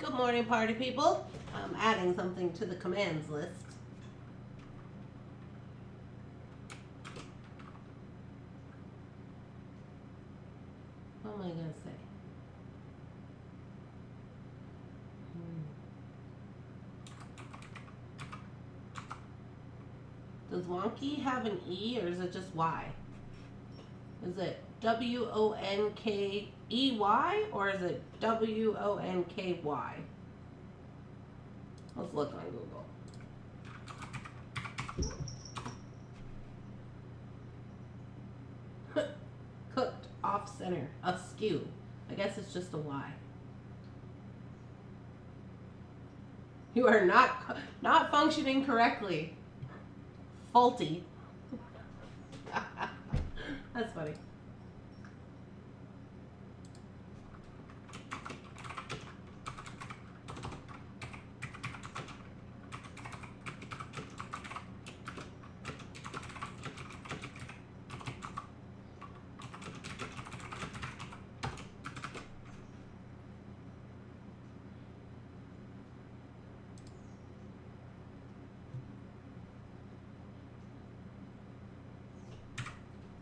Good morning, party people. I'm adding something to the commands list. What am I going to say? Does wonky have an E or is it just Y? Is it W-O-N-K-E-Y or is it W-O-N-K-Y? Let's look on Google. Cooked, off center, askew. I guess it's just a Y. You are not functioning correctly. Faulty. That's funny.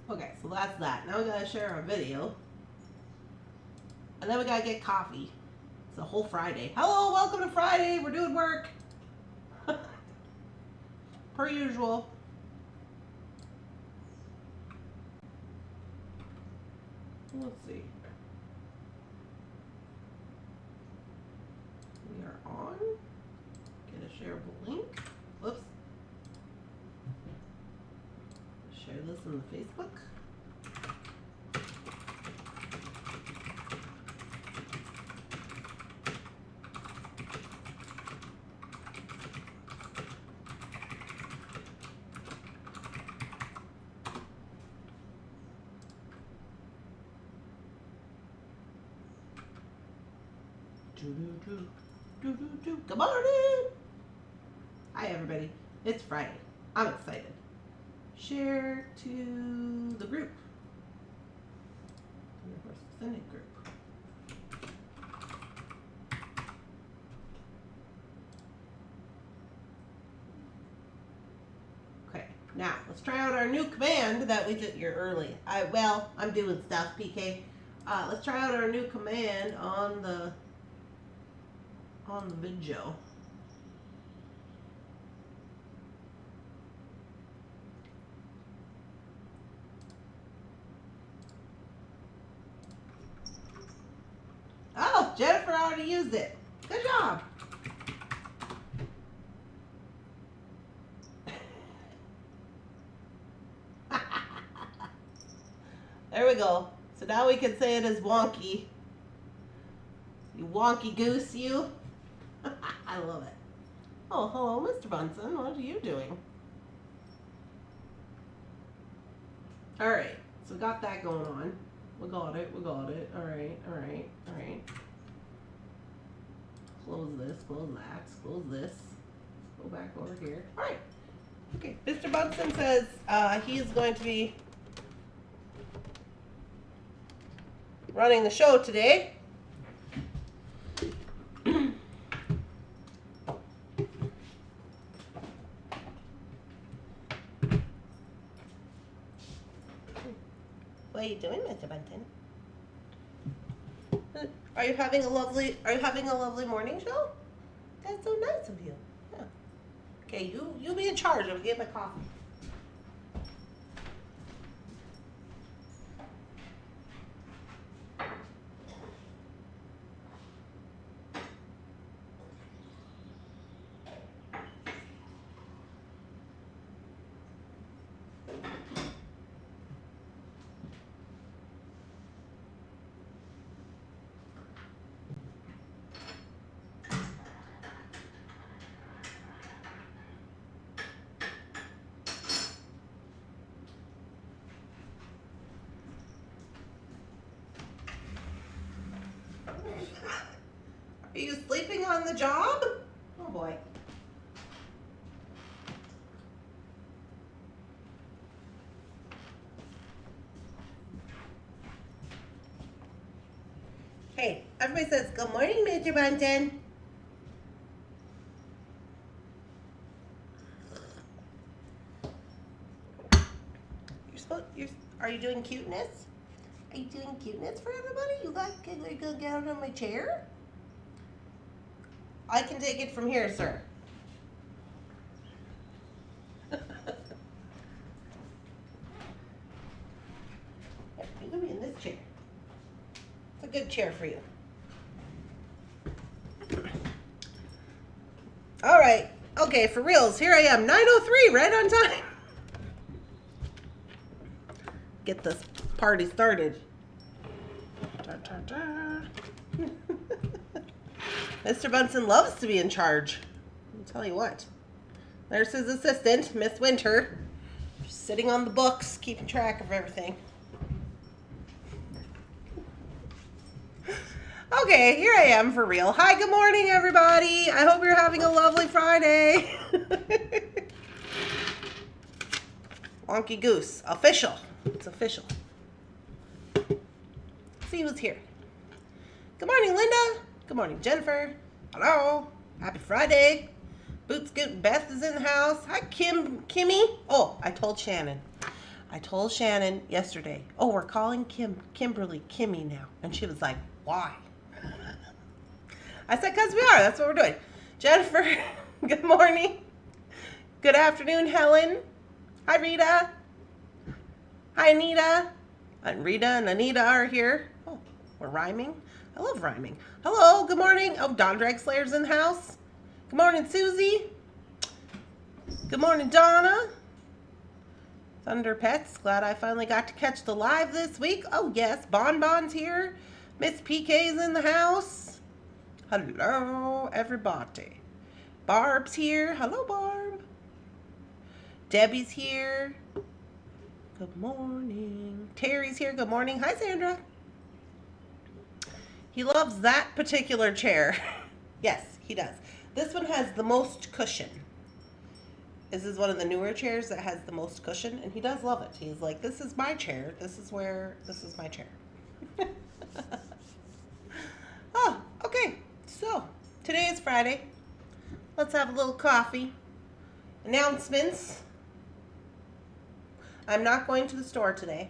Okay, so that's that. Now we gotta share our video. And then we gotta get coffee. It's a whole Friday. Hello, welcome to Friday. We're doing work. Per usual. Let's see. We are on. Get a shareable link. Whoops. Share this in the Facebook. Good morning! Hi everybody. It's Friday. I'm excited. Share to the group. Extended group. Okay, now let's try out our new command that we did. You're early. I'm doing stuff, PK. Let's try out our new command on the video. Oh, Jennifer already used it. Good job. There we go. So now we can say it as wonky. You wonky goose, you. I love it. Oh, hello, Mr. Bunsen. What are you doing? All right. So we got that going on. We got it. We got it. All right. All right. All right. Close this. Close that. Close this. Let's go back over here. All right. Okay. Mr. Bunsen says he is going to be running the show today. What are you doing, Mr. Bunsen? Are you having a lovely morning show? That's so nice of you. Yeah. Okay, you be in charge of getting my coffee. Are you sleeping on the job? Oh boy. Hey, everybody says, good morning, Mr. Bunsen. Oh, are you doing cuteness? Are you doing cuteness for everybody? Are you gonna get out of my chair? I can take it from here, sir. You're gonna be in this chair. It's a good chair for you. All right. Okay, for reals. Here I am, 9:03, right on time. Get this party started. Da, da, da. Mr. Bunsen loves to be in charge. I'll tell you what. There's his assistant, Miss Winter, just sitting on the books, keeping track of everything. Okay, here I am for real. Hi, good morning, everybody. I hope you're having a lovely Friday. Wonky Goose. Official. It's official. See who's here. Good morning, Linda. Good morning, Jennifer. Hello. Happy Friday. Boots Scoot Beth is in the house. Hi, Kimmy. Oh, I told Shannon. Yesterday. Oh, we're calling Kimberly Kimmy now. And she was like, why? I said, because we are. That's what we're doing. Jennifer, good morning. Good afternoon, Helen. Hi, Rita. Hi, Anita. And Rita and Anita are here. Oh, we're rhyming. I love rhyming. Hello, good morning. Oh, Don Dragslayer's in the house. Good morning, Susie. Good morning, Donna. Thunder Pets. Glad I finally got to catch the live this week. Oh, yes. Bonbon's here. Miss PK's in the house. Hello, everybody. Barb's here. Hello, Barb. Debbie's here. Good morning. Terry's here. Good morning. Hi, Sandra. He loves that particular chair. Yes, he does. This one has the most cushion. This is one of the newer chairs that has the most cushion, and he does love it. He's like, this is my chair. This is my chair. Oh, okay. So, today is Friday. Let's have a little coffee. Announcements. I'm not going to the store today.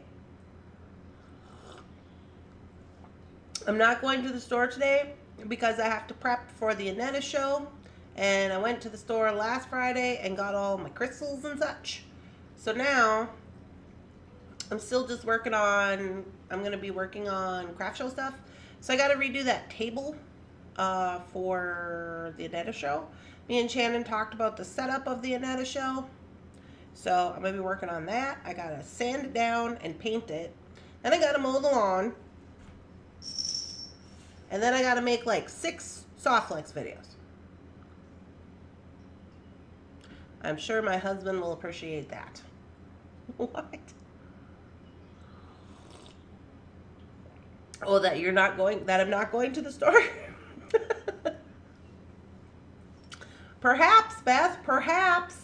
Because I have to prep for the Annetta show. And I went to the store last Friday and got all my crystals and such. So now, I'm still just I'm going to be working on craft show stuff. So I got to redo that table for the Annetta show. Me and Shannon talked about the setup of the Annetta show. So I'm going to be working on that. I got to sand it down and paint it. Then I got to mow the lawn. And then I got to make like 6 Softflex videos. I'm sure my husband will appreciate that. What? Oh, that I'm not going to the store? Perhaps, Beth, perhaps.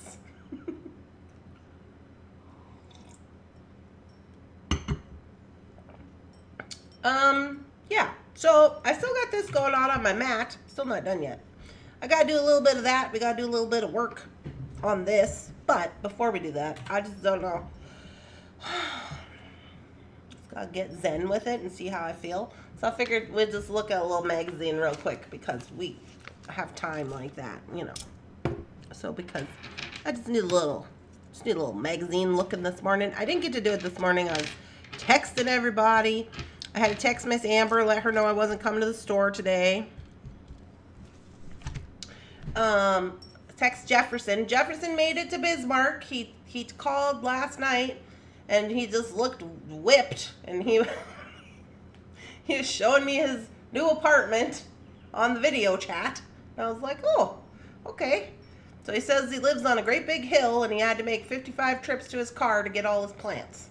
Yeah. So I still got this going on my mat. Still not done yet. I gotta do a little bit of that. We gotta do a little bit of work on this. But before we do that, I just don't know. Just gotta get zen with it and see how I feel. So I figured we'd just look at a little magazine real quick because we have time like that, you know. So because I just need a little magazine looking this morning. I didn't get to do it this morning. I was texting everybody. I had to text Miss Amber, let her know I wasn't coming to the store today. Text Jefferson. Jefferson made it to Bismarck. He called last night and he just looked whipped, and he was showing me his new apartment on the video chat. And I was like, oh, okay. So he says he lives on a great big hill and he had to make 55 trips to his car to get all his plants.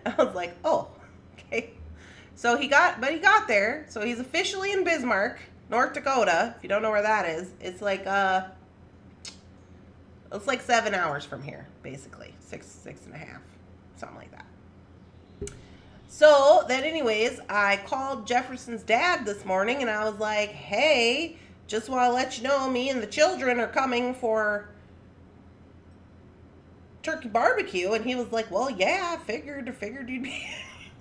I was like, oh, okay. So he got there. So he's officially in Bismarck, North Dakota. If you don't know where that is, it's like 7 hours from here, basically. Six and a half, something like that. So then anyways, I called Jefferson's dad this morning and I was like, hey, just want to let you know me and the children are coming for turkey barbecue, and he was like, well, yeah, I figured you'd be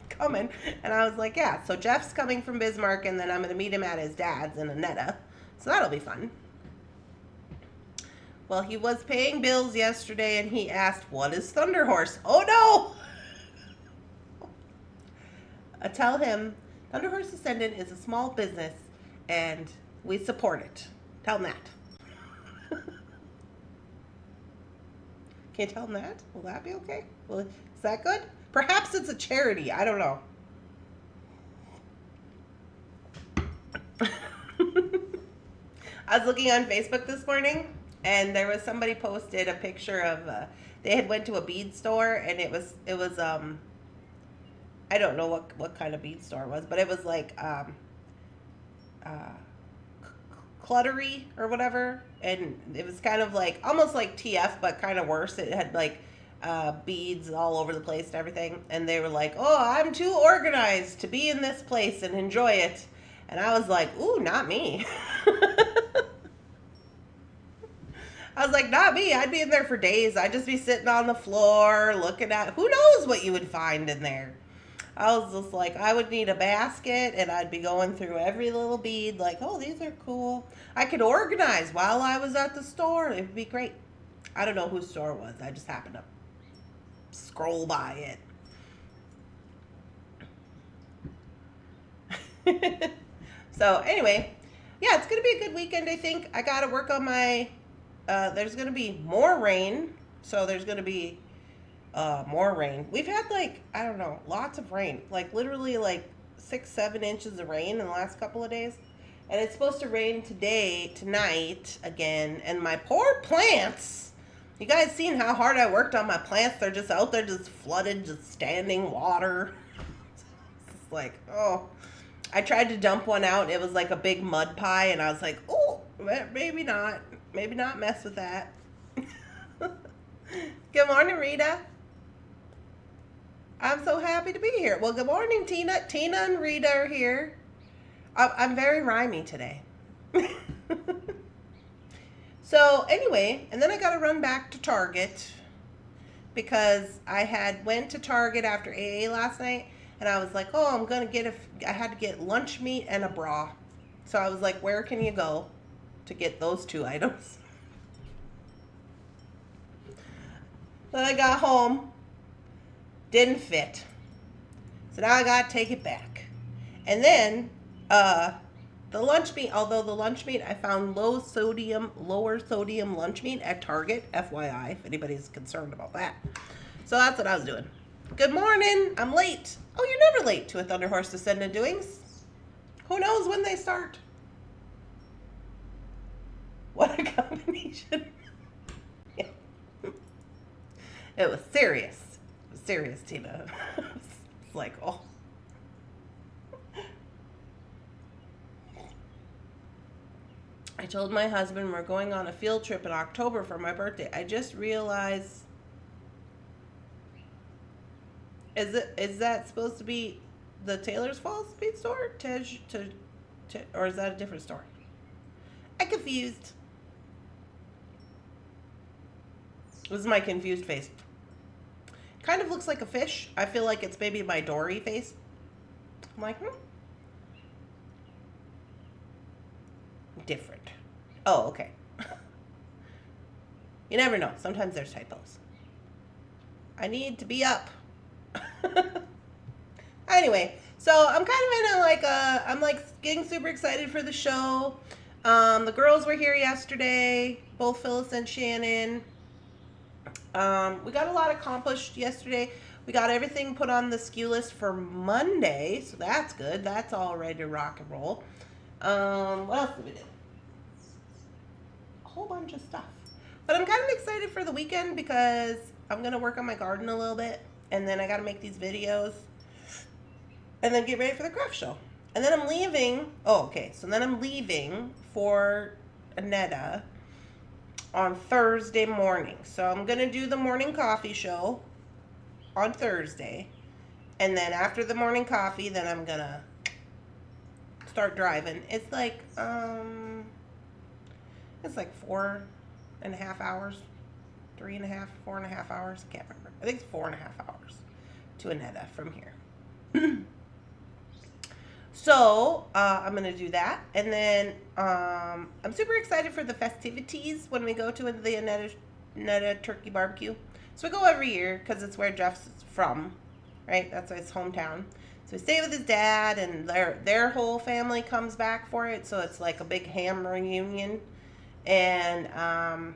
coming. And I was like, yeah. So Jeff's coming from Bismarck, and then I'm going to meet him at his dad's in Annetta. So that'll be fun. Well, he was paying bills yesterday, and he asked, what is Thunder Horse? Oh, no! I tell him, Thunder Horse Ascendant is a small business, and we support it. Tell him that. Can you tell him that? Will that be okay? Is that good? Perhaps it's a charity. I don't know. I was looking on Facebook this morning, and there was somebody posted a picture of they had went to a bead store, and it was I don't know what kind of bead store it was, but it was like cluttery or whatever, and it was kind of like almost like TF but kind of worse. It had like beads all over the place and everything, and they were like, oh, I'm too organized to be in this place and enjoy it. And I was like, ooh, not me. I was like, not me. I'd be in there for days. I'd just be sitting on the floor looking at, who knows what you would find in there. I was just like, I would need a basket, and I'd be going through every little bead like, oh, these are cool. I could organize while I was at the store. It would be great. I don't know whose store it was. I just happened to scroll by it. So anyway, yeah, it's going to be a good weekend, I think. I got to work on my, there's going to be more rain. So there's going to be more rain. We've had like, I don't know, lots of rain. Like literally like 6-7 inches of rain in the last couple of days. And it's supposed to rain tonight again. And my poor plants, you guys seen how hard I worked on my plants? They're just out there just flooded, just standing water. It's like, oh. I tried to dump one out. It was like a big mud pie. And I was like, oh, maybe not. Maybe not mess with that. Good morning, Rita. I'm so happy to be here. Well, good morning, Tina. Tina and Rita are here. I'm very rhymey today. So anyway, and then I got to run back to Target because I went to Target after AA last night, and I was like, oh, I'm going to I had to get lunch meat and a bra. So I was like, where can you go to get those 2 items? Then I got home, didn't fit. So now I got to take it back. And then the lunch meat, although the lunch meat, I found lower sodium lunch meat at Target, FYI, if anybody's concerned about that. So that's what I was doing. Good morning. I'm late. Oh, you're never late to a Thunder Horse Descendant doings. Who knows when they start? What a combination. Yeah. It was serious. It was serious, Tina. It's like, oh. I told my husband we're going on a field trip in October for my birthday. I just realized, is that supposed to be the Taylor's Falls Bead store? Or is that a different store? I'm confused. This is my confused face. Kind of looks like a fish. I feel like it's maybe my Dory face. I'm like, different. Oh, okay. You never know. Sometimes there's typos. I need to be up. Anyway, so I'm kind of in I'm like getting super excited for the show. The girls were here yesterday, both Phyllis and Shannon. We got a lot accomplished yesterday. We got everything put on the SKU list for Monday, so that's good. That's all ready to rock and roll. What else did we do? A whole bunch of stuff. But I'm kind of excited for the weekend because I'm going to work on my garden a little bit, and then I got to make these videos, and then get ready for the craft show. And then I'm leaving. Oh, okay. So then I'm leaving for Annetta on Thursday morning. So I'm going to do the morning coffee show on Thursday. And then after the morning coffee, then I'm going to start driving. It's like 4.5 hours. 3.5, 4.5 hours. I can't remember. I think it's 4.5 hours to Annetta from here. So I'm gonna do that, and then I'm super excited for the festivities when we go to the Annetta Turkey Barbecue. So we go every year because it's where Jeff's from, right? That's his hometown. So we stay with his dad, and their whole family comes back for it. So it's like a big ham reunion, and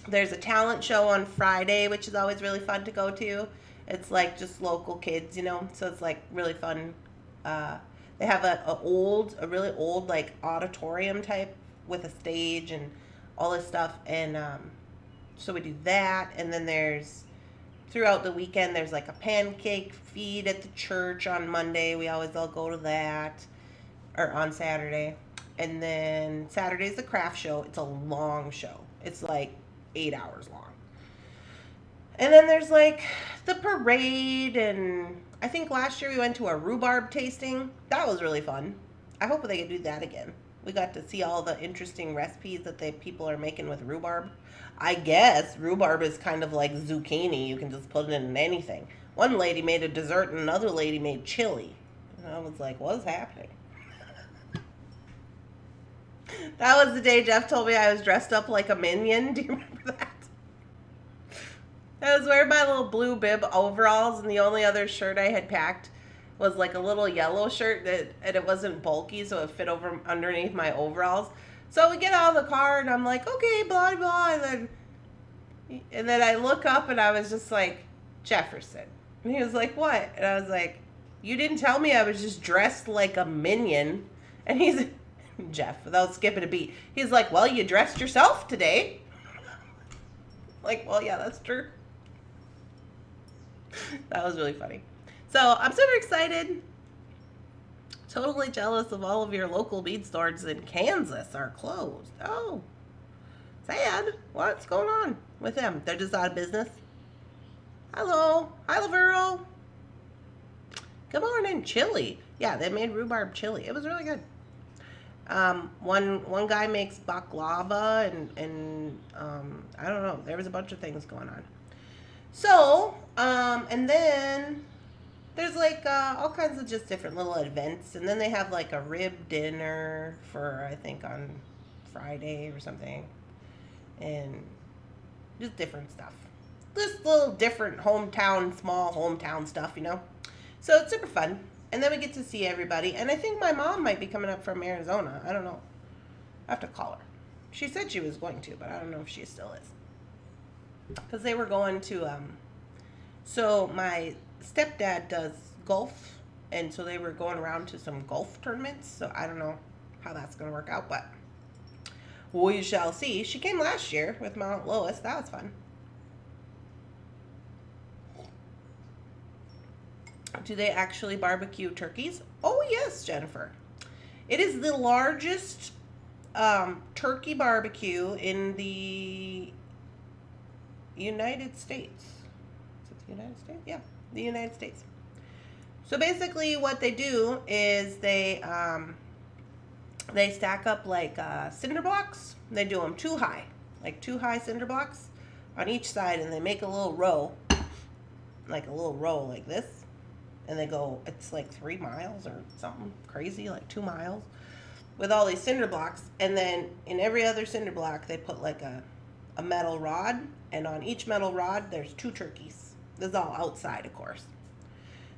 there's a talent show on Friday, which is always really fun to go to. It's like just local kids, you know, so it's like really fun. They have a really old like auditorium type with a stage and all this stuff, and so we do that. And then there's throughout the weekend there's like a pancake feed at the church on Monday. We always all go to that, or on Saturday. And then Saturday's the craft show. It's a long show. It's like 8 hours long. And then there's like the parade, and I think last year we went to a rhubarb tasting. That was really fun. I hope they could do that again. We got to see all the interesting recipes that people are making with rhubarb. I guess rhubarb is kind of like zucchini. You can just put it in anything. One lady made a dessert and another lady made chili. And I was like, what is happening? That was the day Jeff told me I was dressed up like a minion. Do you remember that? I was wearing my little blue bib overalls, and the only other shirt I had packed was like a little yellow shirt and it wasn't bulky, so it fit over underneath my overalls. So we get out of the car, and I'm like, okay, blah, blah, and then I look up, and I was just like, Jefferson. And he was like, what? And I was like, you didn't tell me I was just dressed like a minion. And he's, Jeff, without skipping a beat, he's like, well, you dressed yourself today. Like, well, yeah, that's true. That was really funny. So I'm super excited. Totally jealous of all of your local bead stores in Kansas are closed. Oh, sad. What's going on with them? They're just out of business. Hello. Hi, Lavero. Good morning. Chili. Yeah, they made rhubarb chili. It was really good. One guy makes baklava, and I don't know. There was a bunch of things going on. So, and then there's like all kinds of just different little events, and then they have like a rib dinner for, I think, on Friday or something, and just different stuff. Just little different small hometown stuff, you know. So it's super fun, and then we get to see everybody, and I think my mom might be coming up from Arizona. I don't know. I have to call her. She said she was going to, but I don't know if she still is. Because they were going to, so my stepdad does golf, and so they were going around to some golf tournaments, so I don't know how that's going to work out, but we shall see. She came last year with my Aunt Lois. That was fun. Do they actually barbecue turkeys? Oh, yes, Jennifer. It is the largest turkey barbecue in the United States. Is it the United States? Yeah, the United States. So basically what they do is they stack up like cinder blocks. They do them two high cinder blocks on each side, and they make a little row like this. And they go, it's like 3 miles or something crazy, like 2 miles, with all these cinder blocks. And then in every other cinder block, they put like a metal rod, and on each metal rod there's 2 turkeys. This is all outside, of course.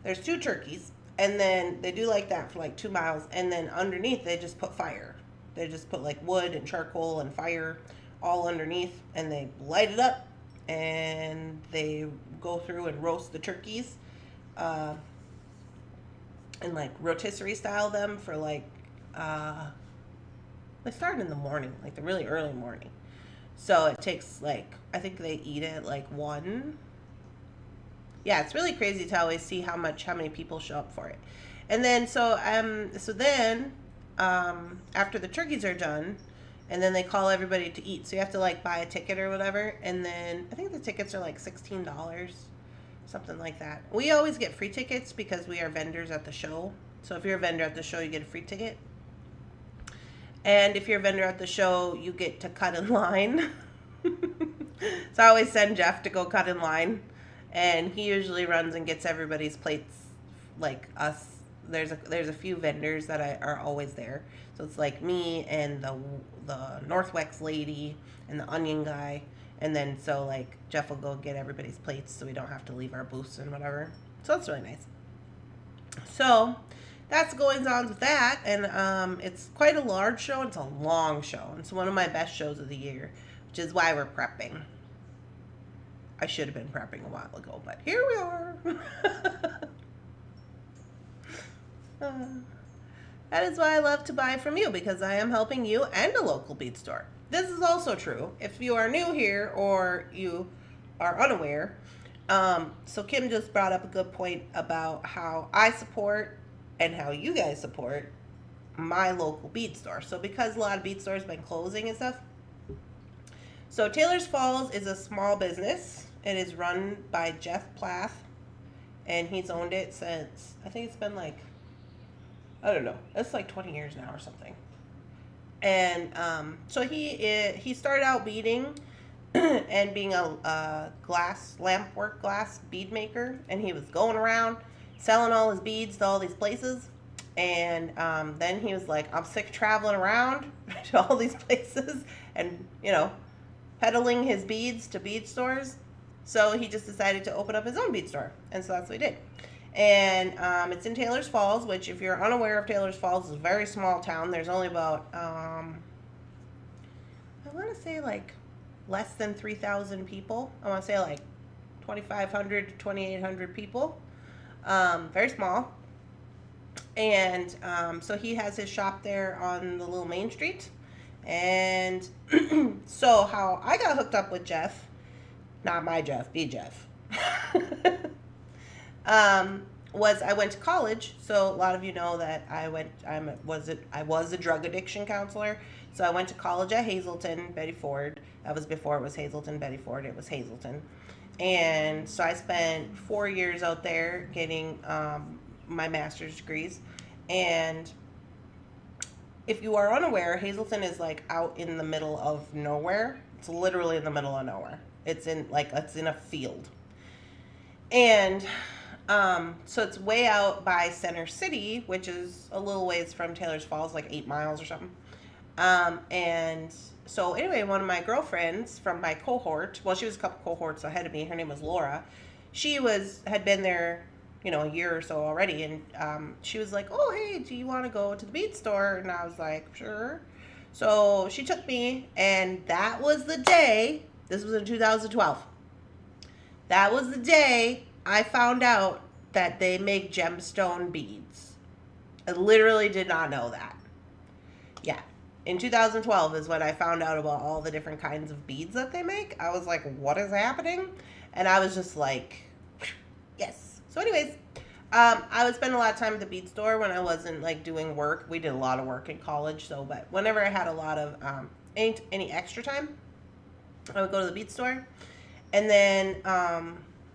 There's 2 turkeys, and then they do like that for like 2 miles, and then underneath they just put fire. They just put like wood and charcoal and fire all underneath, and they light it up, and they go through and roast the turkeys, and like rotisserie style them for like they start in the morning, like the really early morning. So it takes like, I think they eat it like 1. Yeah, it's really crazy to always see how many people show up for it. And then so then after the turkeys are done, and then they call everybody to eat. So you have to like buy a ticket or whatever, and then I think the tickets are like $16, something like that. We always get free tickets because we are vendors at the show. So if you're a vendor at the show, you get a free ticket. And if you're a vendor at the show, you get to cut in line. So I always send Jeff to go cut in line, and he usually runs and gets everybody's plates. Like us, there's a few vendors that are always there. So it's like me and the Northwex lady and the onion guy, and then so like Jeff will go get everybody's plates, so we don't have to leave our booths and whatever. So it's really nice. So that's goings on with that, and it's quite a large show. It's a long show. It's one of my best shows of the year, which is why we're prepping. I should have been prepping a while ago, but here we are. That is why I love to buy from you, because I am helping you and a local bead store. This is also true if you are new here or you are unaware. So Kim just brought up a good point about how I support and how you guys support my local bead store. So because a lot of bead stores have been closing and stuff. So Taylor's Falls is a small business. It is run by Jeff Plath, and he's owned it since, I think it's been like, I don't know, it's like 20 years now or something. And so he started out beading and being a lamp work glass bead maker, and he was going around selling all his beads to all these places. And then he was like, I'm sick of traveling around to all these places and, peddling his beads to bead stores. So he just decided to open up his own bead store. And so that's what he did. And it's in Taylor's Falls, which, if you're unaware of Taylor's Falls, is a very small town. There's only about, I want to say like less than 3,000 people. I want to say like 2,500 to 2,800 people. Very small. And so he has his shop there on the little main street. And so how I got hooked up with Jeff, not my Jeff, be Jeff, was I went to college. So a lot of you know that I was a drug addiction counselor. So I went to college at Hazleton, Betty Ford. That was before it was Hazleton, Betty Ford. It was Hazleton. And so I spent 4 years out there getting my master's degrees. And if you are unaware, Hazleton is like out in the middle of nowhere. It's literally in the middle of nowhere. It's in a field. And so it's way out by Center City, which is a little ways from Taylor's Falls, like 8 miles or something. And so anyway, one of my girlfriends from my cohort, well, she was a couple cohorts ahead of me. Her name was Laura. She had been there, a year or so already. And she was like, oh, hey, do you want to go to the bead store? And I was like, sure. So she took me, and that was the day, this was in 2012. That was the day I found out that they make gemstone beads. I literally did not know that. Yeah. In 2012 is when I found out about all the different kinds of beads that they make. I was like, what is happening? And I was just like, yes. So anyways, I would spend a lot of time at the bead store when I wasn't like doing work. We did a lot of work in college. But whenever I had a lot of any extra time, I would go to the bead store. And then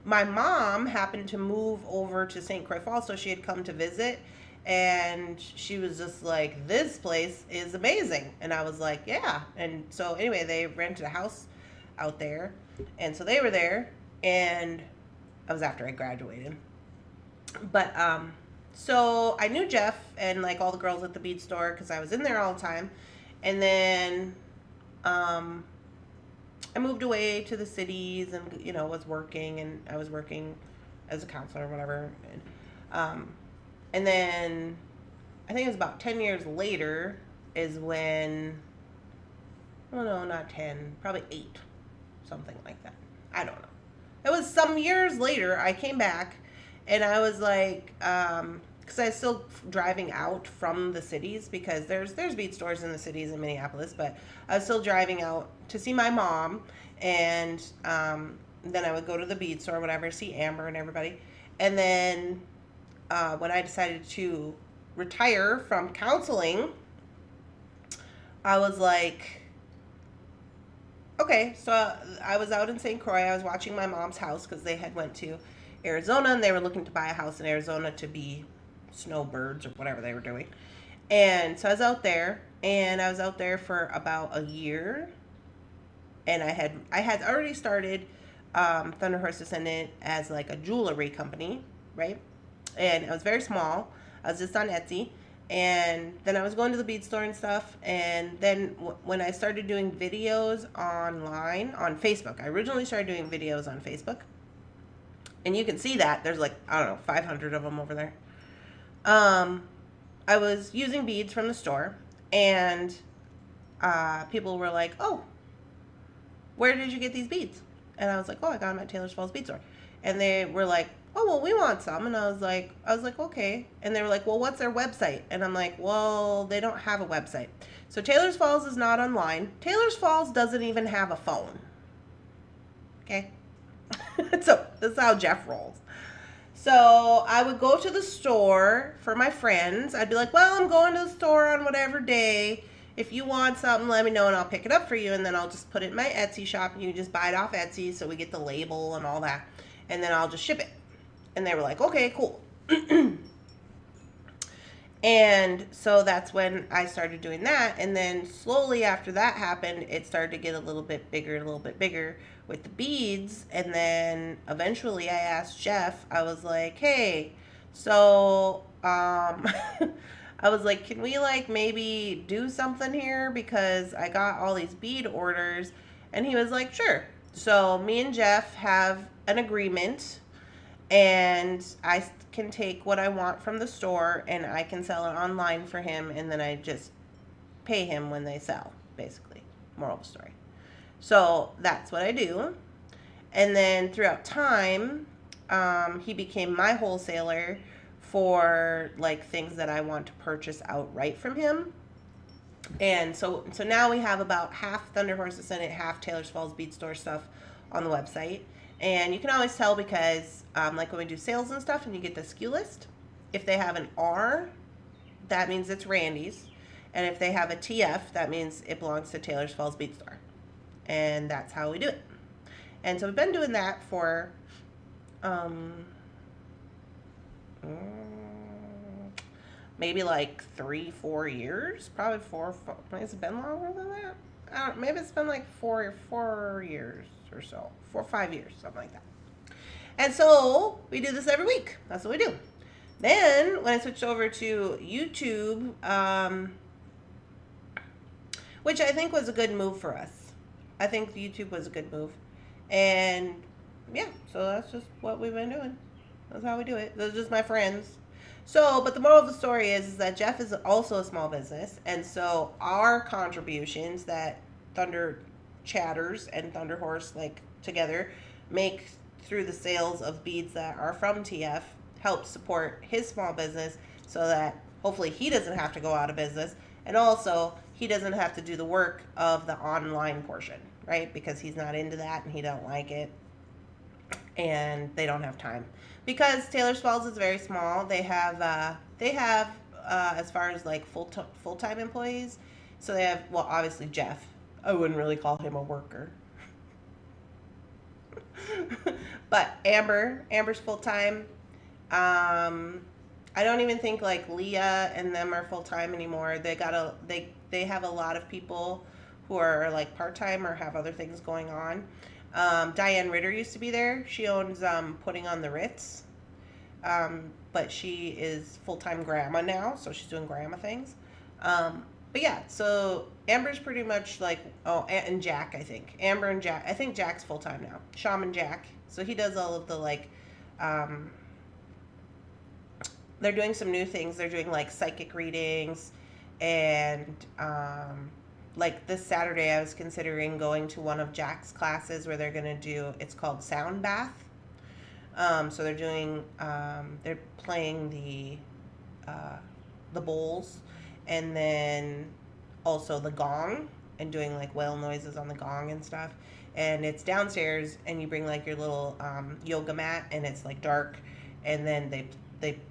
my mom happened to move over to St. Croix Falls, so she had come to visit. And she was just like, this place is amazing. And I was like, yeah. And so anyway, they rented a house out there. And so they were there. And that was after I graduated. But so I knew Jeff and like all the girls at the bead store because I was in there all the time. And then I moved away to the cities and, was working. And I was working as a counselor or whatever. And then I think it was about 10 years later is when, oh no, not 10, probably 8, something like that. I don't know. It was some years later I came back and I was like, because I was still driving out from the cities because there's bead stores in the cities in Minneapolis, but I was still driving out to see my mom, and then I would go to the bead store or whatever, see Amber and everybody. And then when I decided to retire from counseling, I was like, okay, so I was out in St. Croix. I was watching my mom's house because they had went to Arizona and they were looking to buy a house in Arizona to be snowbirds or whatever they were doing. And so I was out there, and I was out there for about a year. and I had already started Thunder Horse Descendant as like a jewelry company, right? And it was very small. I was just on Etsy, and then I was going to the bead store and stuff. And then when I started doing videos online on Facebook, I originally started doing videos on Facebook, and you can see that there's like, I don't know, 500 of them over there. I was using beads from the store, and people were like, "Oh, where did you get these beads?" And I was like, "Oh, I got them at Taylor's Falls Bead Store." And they were like, "Oh, well, we want some." And I was like, "Okay." And they were like, "Well, what's their website?" And I'm like, "Well, they don't have a website." So Taylor's Falls is not online. Taylor's Falls doesn't even have a phone. Okay? So this is how Jeff rolls. So I would go to the store for my friends. I'd be like, "Well, I'm going to the store on whatever day. If you want something, let me know and I'll pick it up for you. And then I'll just put it in my Etsy shop and you just buy it off Etsy so we get the label and all that. And then I'll just ship it." And they were like, "Okay, cool." And so that's when I started doing that. And then slowly after that happened, it started to get a little bit bigger with the beads. And then eventually I asked Jeff, I was like, "Hey, so I was like, can we like maybe do something here? Because I got all these bead orders." And he was like, "Sure." So me and Jeff have an agreement, and I can take what I want from the store and I can sell it online for him, and then I just pay him when they sell, basically. Moral of the story. So that's what I do. And then throughout time, he became my wholesaler for like things that I want to purchase outright from him. And so now we have about half Thunder Horse Descendant, half Taylor's Falls Bead Store stuff on the website. And you can always tell because, like when we do sales and stuff and you get the SKU list, if they have an R, that means it's Randee's. And if they have a TF, that means it belongs to Taylor's Falls Bead Store. And that's how we do it. And so we've been doing that for maybe like 3-4 years. Probably 4. Has it been longer than that? I don't, maybe it's been like 4 years or so. 4 or 5 years, something like that. And so we do this every week. That's what we do. Then when I switched over to YouTube, which I think was a good move for us. I think YouTube was a good move. And yeah, so that's just what we've been doing. That's how we do it. Those are just my friends. So, but the moral of the story is that Jeff is also a small business. And so our contributions that Thunder Chatters and Thunder Horse like together make through the sales of beads that are from TF help support his small business so that hopefully he doesn't have to go out of business, and also he doesn't have to do the work of the online portion, right? Because he's not into that and he don't like it and they don't have time. Because Taylor's Falls is very small, they have as far as like full-time employees, so they have, well, obviously Jeff. I wouldn't really call him a worker. But Amber's full-time. I don't even think like Leah and them are full-time anymore. They have a lot of people who are like part-time or have other things going on. Diane Ritter used to be there. She owns Putting on the Ritz. But she is full-time grandma now, so she's doing grandma things. But yeah, so Amber's pretty much like, oh, and Jack, I think. Amber and Jack. I think Jack's full-time now. Shaman Jack. So he does all of the like, they're doing some new things. They're doing like psychic readings, and like this Saturday I was considering going to one of Jack's classes where they're going to do, it's called Sound Bath. So they're doing, they're playing the bowls, and then also the gong, and doing like whale noises on the gong and stuff. And it's downstairs, and you bring like your little yoga mat, and it's like dark, and then they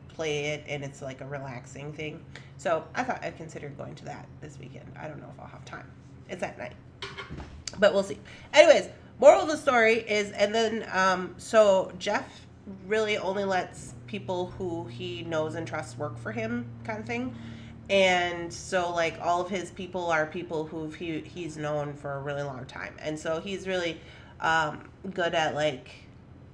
play it, and it's like a relaxing thing. So I thought I'd consider going to that this weekend. I don't know if I'll have time. It's at night, but we'll see. Anyways, moral of the story is, and then so Jeff really only lets people who he knows and trusts work for him, kind of thing. And so like all of his people are people who he's known for a really long time, and so he's really good at like,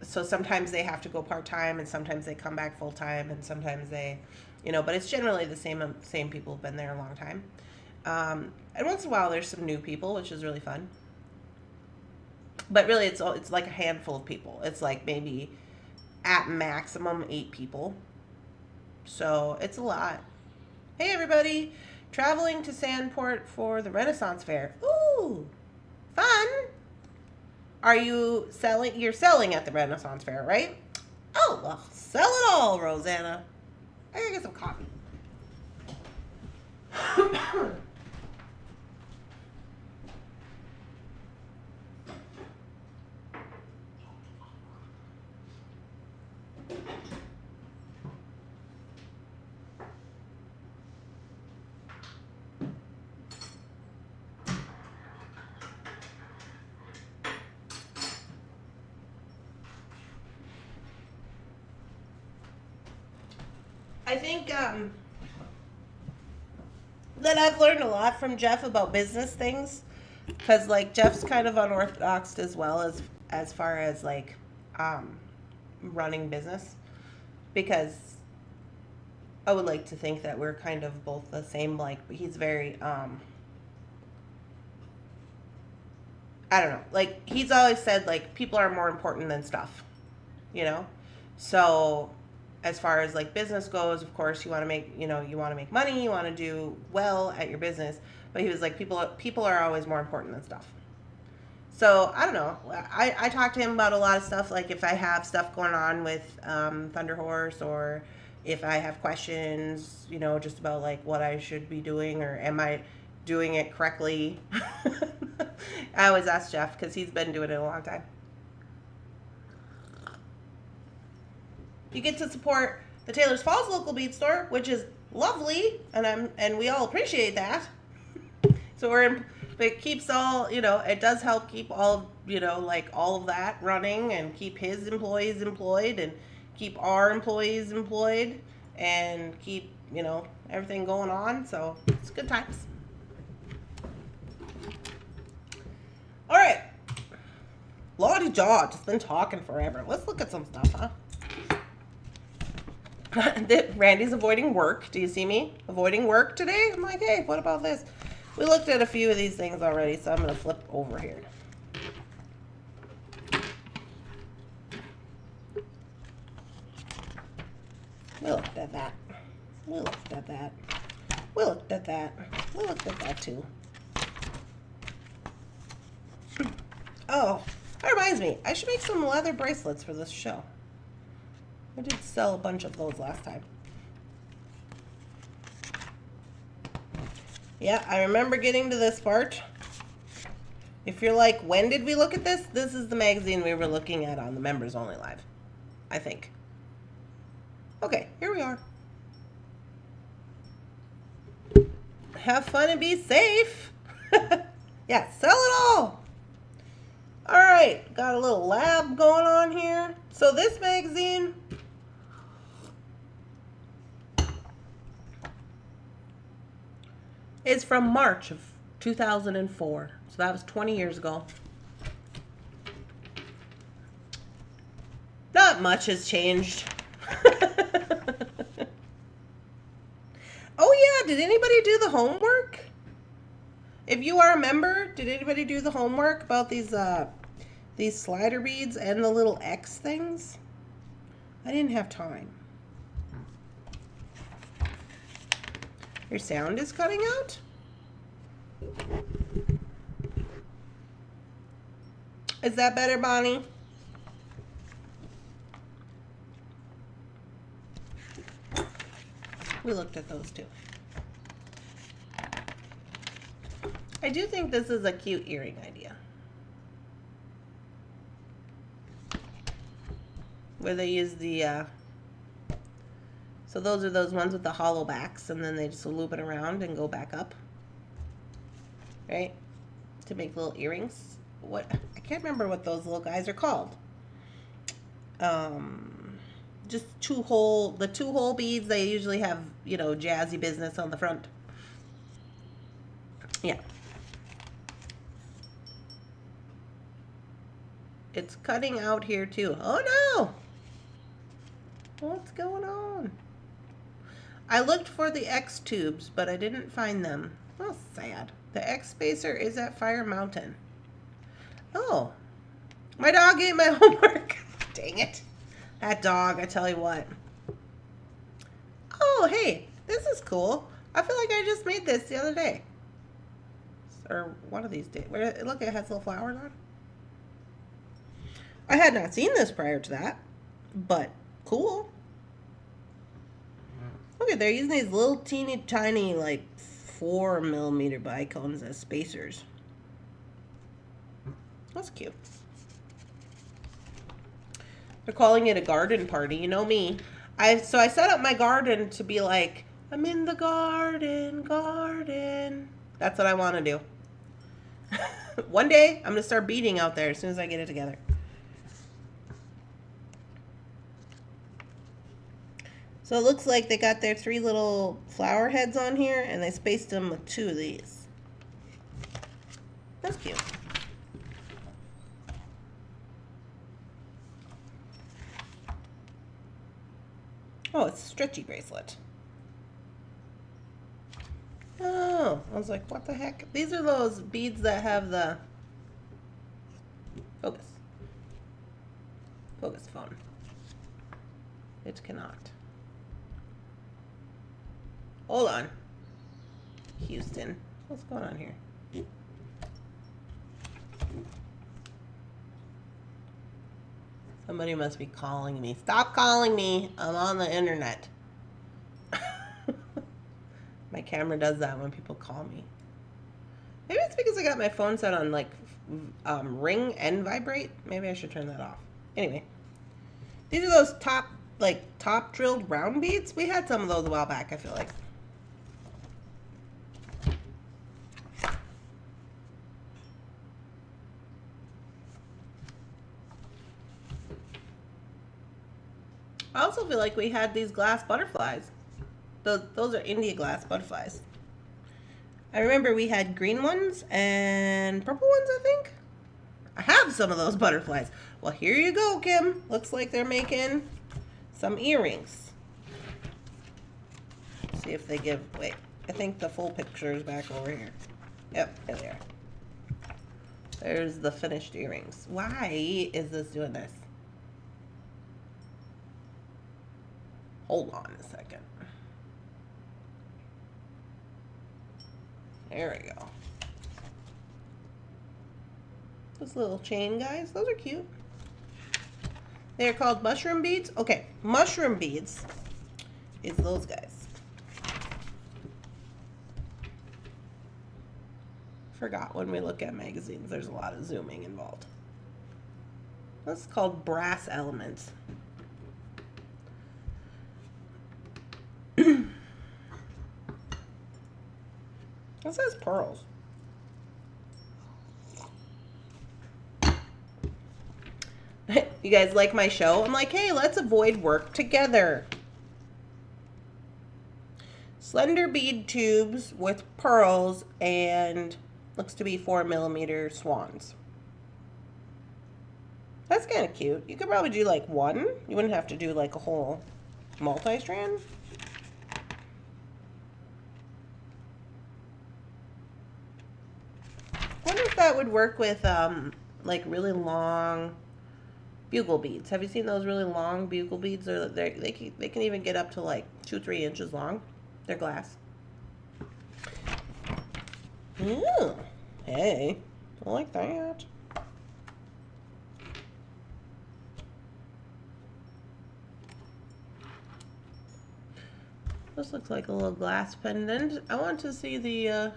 so sometimes they have to go part-time and sometimes they come back full-time and sometimes they, you know, but it's generally the same people who've been there a long time. And once in a while there's some new people, which is really fun, but really it's like a handful of people. It's like maybe at maximum 8 people, so it's a lot. Hey everybody, traveling to Sandport for the Renaissance Fair. Ooh, fun. Are you selling? You're selling at the Renaissance Fair, right? Oh, well, sell it all, Rosanna. I gotta get some coffee. I think that I've learned a lot from Jeff about business things, because like Jeff's kind of unorthodox as well as far as like running business, because I would like to think that we're kind of both the same, like he's very I don't know, like he's always said like people are more important than stuff, you know. So as far as like business goes, of course you want to make, you know, you want to make money, you want to do well at your business, but he was like people are always more important than stuff. So I don't know. I talked to him about a lot of stuff, like if I have stuff going on with Thunder Horse, or if I have questions, you know, just about like what I should be doing or am I doing it correctly. I always ask Jeff because he's been doing it a long time. You get to support the Taylor's Falls local bead store, which is lovely, and we all appreciate that. So it keeps all, you know, it does help keep all, you know, like all of that running and keep his employees employed and keep our employees employed and keep, you know, everything going on. So it's good times. All right. Lottie Jaw, just been talking forever. Let's look at some stuff, huh? Randy's avoiding work. Do you see me avoiding work today? I'm like, hey, what about this? We looked at a few of these things already, so I'm going to flip over here. We looked at that. We looked at that. We looked at that. We looked at that too. Oh, that reminds me. I should make some leather bracelets for this show. I did sell a bunch of those last time. Yeah, I remember getting to this part. If you're like, when did we look at this? This is the magazine we were looking at on the Members Only Live, I think. Okay, here we are. Have fun and be safe. Yeah, sell it all. All right, got a little lab going on here. So this magazine is from March of 2004. So that was 20 years ago. Not much has changed. Oh yeah, did anybody do the homework? If you are a member, did anybody do the homework about these slider beads and the little X things? I didn't have time. Your sound is cutting out? Is that better, Bonnie? We looked at those too. I do think this is a cute earring idea, where they use the so those are those ones with the hollow backs, and then they just loop it around and go back up, right, to make little earrings. What, I can't remember what those little guys are called. just the 2-hole beads. They usually have, you know, jazzy business on the front. Yeah. It's cutting out here too. Oh no! What's going on? I looked for the X tubes, but I didn't find them. Oh, sad. The X spacer is at Fire Mountain. Oh. My dog ate my homework. Dang it. That dog, I tell you what. Oh, hey. This is cool. I feel like I just made this the other day. Or one of these days. Look, it has little flowers on. I had not seen this prior to that. But, cool. Look at, they're using these little teeny tiny, like, 4mm bicones as spacers. That's cute. They're calling it a garden party. You know me. So I set up my garden to be like, I'm in the garden. That's what I want to do. One day, I'm going to start beading out there as soon as I get it together. So it looks like they got their 3 little flower heads on here, and they spaced them with 2 of these. That's cute. Oh, it's a stretchy bracelet. Oh, I was like, what the heck? These are those beads that have the... Focus. Focus phone. It cannot. Hold on. Houston. What's going on here? Somebody must be calling me. Stop calling me. I'm on the internet. My camera does that when people call me. Maybe it's because I got my phone set on like ring and vibrate. Maybe I should turn that off. Anyway. These are those top drilled round beads. We had some of those a while back, I feel like. I also feel like we had these glass butterflies. Those are India glass butterflies. I remember we had green ones and purple ones, I think. I have some of those butterflies. Well, here you go, Kim. Looks like they're making some earrings. See if they give... Wait, I think the full picture is back over here. Yep, here they are. There's the finished earrings. Why is this doing this? Hold on a second. There we go. Those little chain guys, those are cute. They're called mushroom beads. Okay, mushroom beads is those guys. Forgot when we look at magazines, there's a lot of zooming involved. That's called brass elements. It says pearls. You guys like my show? I'm like, hey, let's avoid work together. Slender bead tubes with pearls and looks to be 4mm swans. That's kind of cute. You could probably do like one. You wouldn't have to do like a whole multi-strand. I wonder if that would work with like really long bugle beads. Have you seen those really long bugle beads? They can even get up to like 2-3 inches long. They're glass. Yeah. Hey, I like that. This looks like a little glass pendant. I want to see the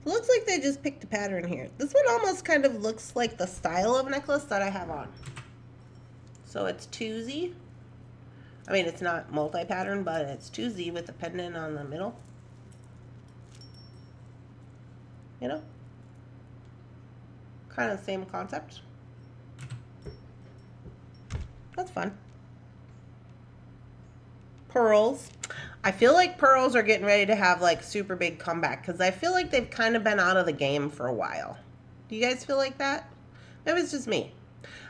It looks like they just picked a pattern here. This one almost kind of looks like the style of necklace that I have on. So it's 2Z. I mean, it's not multi-pattern, but it's 2Z with the pendant on the middle. You know? Kind of the same concept. That's fun. Pearls. I feel like pearls are getting ready to have like super big comeback because I feel like they've kind of been out of the game for a while. Do you guys feel like that? Maybe it's just me.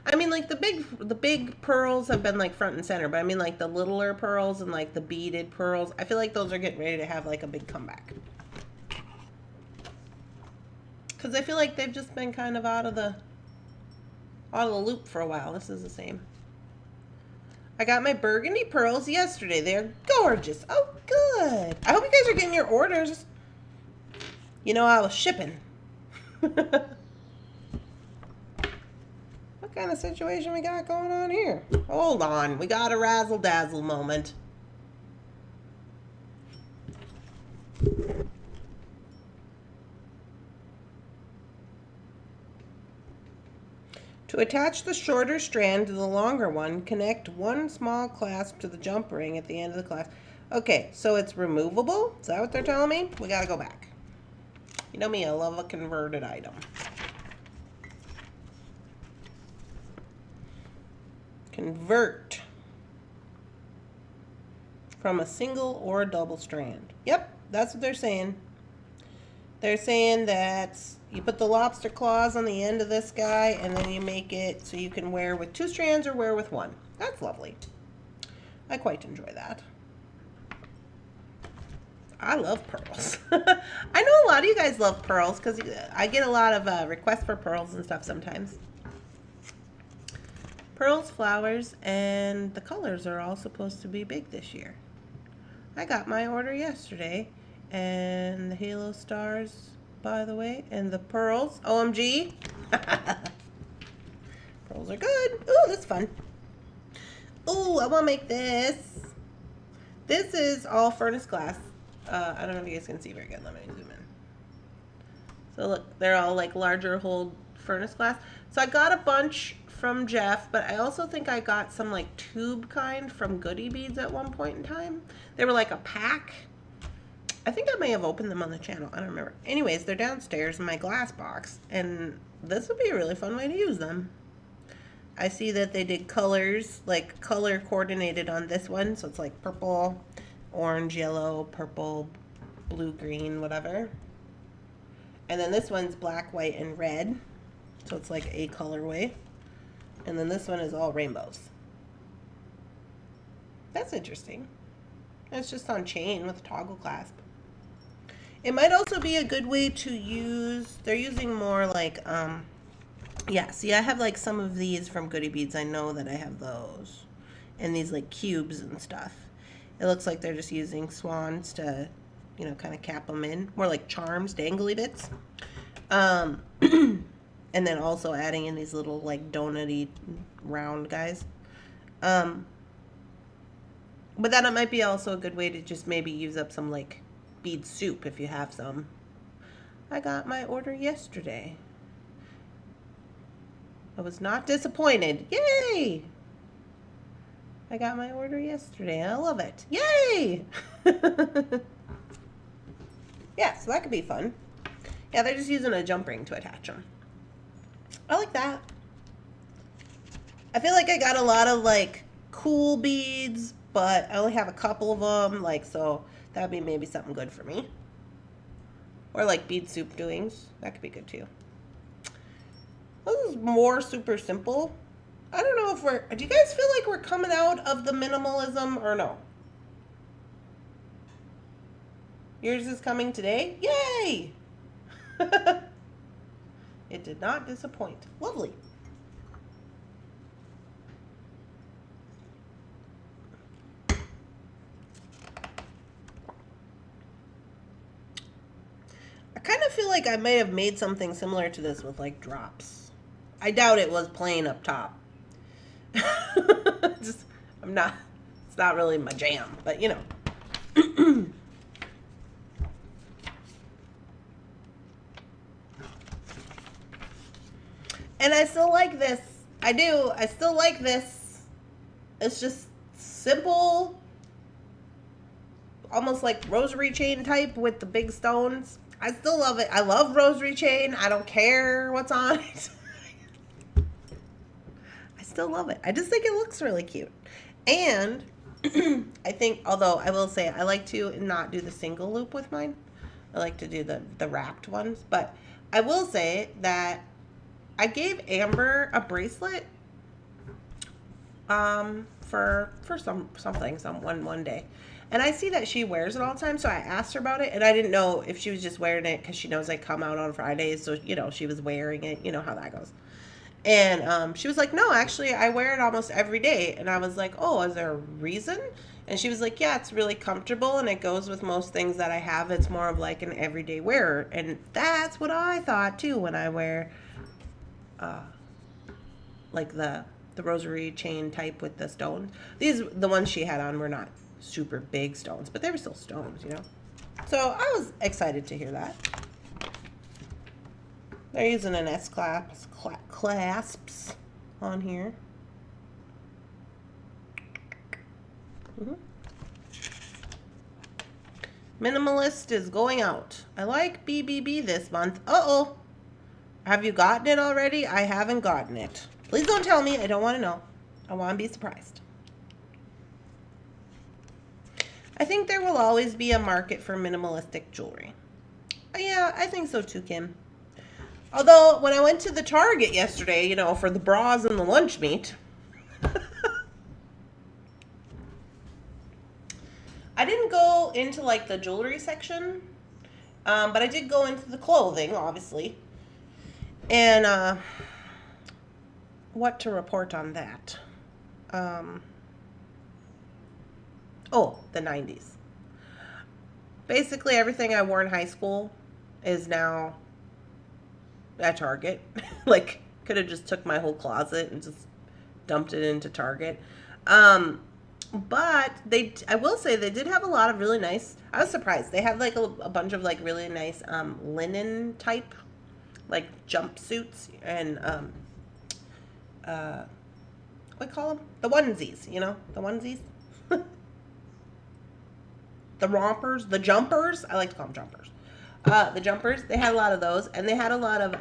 I mean, like the big pearls have been like front and center, but I mean like the littler pearls and like the beaded pearls, I feel like those are getting ready to have like a big comeback. Because I feel like they've just been kind of out of the loop for a while. This is the same. I got my burgundy pearls yesterday. They're gorgeous. Oh, good. I hope you guys are getting your orders. You know, I was shipping. What kind of situation we got going on here? Hold on. We got a razzle-dazzle moment. To attach the shorter strand to the longer one, connect one small clasp to the jump ring at the end of the clasp. Okay, so it's removable? Is that what they're telling me? We gotta go back. You know me, I love a converted item. Convert from a single or a double strand. Yep, that's what they're saying. They're saying that you put the lobster claws on the end of this guy and then you make it so you can wear with 2 strands or wear with 1. That's lovely. I quite enjoy that. I love pearls. I know a lot of you guys love pearls because I get a lot of requests for pearls and stuff sometimes. Pearls, flowers, and the colors are all supposed to be big this year. I got my order yesterday. And the halo stars, by the way, and the pearls. OMG. Pearls are good. Ooh, that's fun. Ooh, I want to make this. This is all furnace glass. I don't know if you guys can see very good. Let me zoom in. So look, they're all like larger whole furnace glass. So I got a bunch from Jeff, but I also think I got some like tube kind from Goody Beads at one point in time. They were like a pack. I think I may have opened them on the channel. I don't remember. Anyways, they're downstairs in my glass box, and this would be a really fun way to use them. I see that they did colors, like color coordinated on this one, so it's like purple, orange, yellow, purple, blue, green, whatever. And then this one's black, white, and red, so it's like a colorway. And then this one is all rainbows. That's interesting. It's just on chain with a toggle clasp. It might also be a good way to use, they're using more like, yeah, see I have like some of these from Goody Beads. I know that I have those. And these like cubes and stuff. It looks like they're just using swans to, you know, kind of cap them in. More like charms, dangly bits. And then also adding in these little like donut-y round guys. But then it might be also a good way to just maybe use up some like bead soup if you have some. I got my order yesterday. I was not disappointed. Yay! I got my order yesterday. I love it. Yay! Yeah, so that could be fun. Yeah, they're just using a jump ring to attach them. I like that. I feel like I got a lot of like cool beads, but I only have a couple of them, like, so that'd be maybe something good for me. Or like bead soup doings. That could be good too. This is more super simple. I don't know if do you guys feel like we're coming out of the minimalism or no? Yours is coming today? Yay! It did not disappoint. Lovely. I kind of feel like I may have made something similar to this with like drops. I doubt it was plain up top. Just, it's not really my jam, but you know. And I still like this. I do. I still like this. It's just simple, almost like rosary chain type with the big stones. I still love it. I love rosary chain. I don't care what's on it. still love it. I just think it looks really cute. And I think, although I will say I like to not do the single loop with mine. I like to do the wrapped ones. But I will say that I gave Amber a bracelet for something one day. And I see that she wears it all the time, so I asked her about it, and I didn't know if she was just wearing it because she knows I come out on Fridays, so, you know, she was wearing it. You know how that goes. And she was like, no, actually, I wear it almost every day. And I was like, oh, is there a reason? And she was like, yeah, it's really comfortable, and it goes with most things that I have. It's more of like an everyday wearer. And that's what I thought, too, when I wear, like the rosary chain type with the stones. The ones she had on were not super big stones, but they were still stones, you know. So I was excited to hear that. They're using an clasps on here. Minimalist is going out. I like BBB this month. Uh-oh. Have you gotten it already? I haven't gotten it. Please don't tell me. I don't want to know. I want to be surprised. I think there will always be a market for minimalistic jewelry. Yeah, I think so too, Kim. Although, when I went to the Target yesterday, you know, for the bras and the lunch meat, I didn't go into, like, the jewelry section, but I did go into the clothing, obviously. And, what to report on that? Oh, the 90s. Basically, everything I wore in high school is now at Target. Like, could have just took my whole closet and just dumped it into Target. But I will say they did have a lot of really nice, I was surprised. They had like a bunch of like really nice linen type, like jumpsuits and, what do you call them? The onesies, you know, the onesies. The rompers, the jumpers. I like to call them jumpers. The jumpers, they had a lot of those, and they had a lot of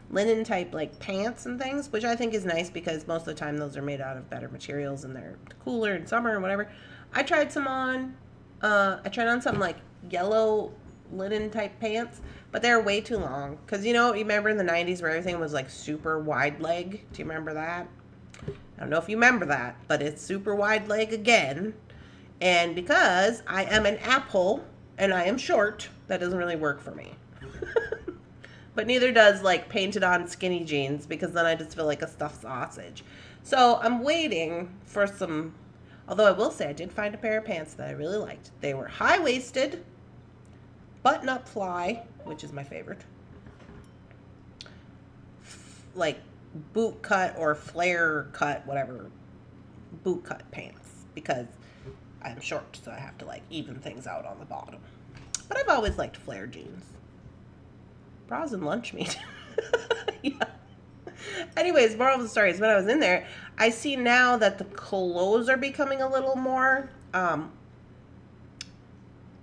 linen type like pants and things, which I think is nice because most of the time those are made out of better materials and they're cooler in summer and whatever. I tried some on. I tried on some like yellow linen type pants, but they're way too long. Because you remember in the 90s where everything was like super wide leg? Do you remember that? I don't know if you remember that, but it's super wide leg again. And because I am an apple and I am short, that doesn't really work for me. But neither does like painted on skinny jeans, because then I just feel like a stuffed sausage. So I'm waiting for some, although I will say I did find a pair of pants that I really liked. They were high-waisted, button-up fly, which is my favorite. Like boot cut or flare cut, whatever, boot cut pants, because I'm short, so I have to like even things out on the bottom. But I've always liked flare jeans. Bras and lunch meat. Yeah. Anyways, moral of the story is when I was in there, I see now that the clothes are becoming a little more, I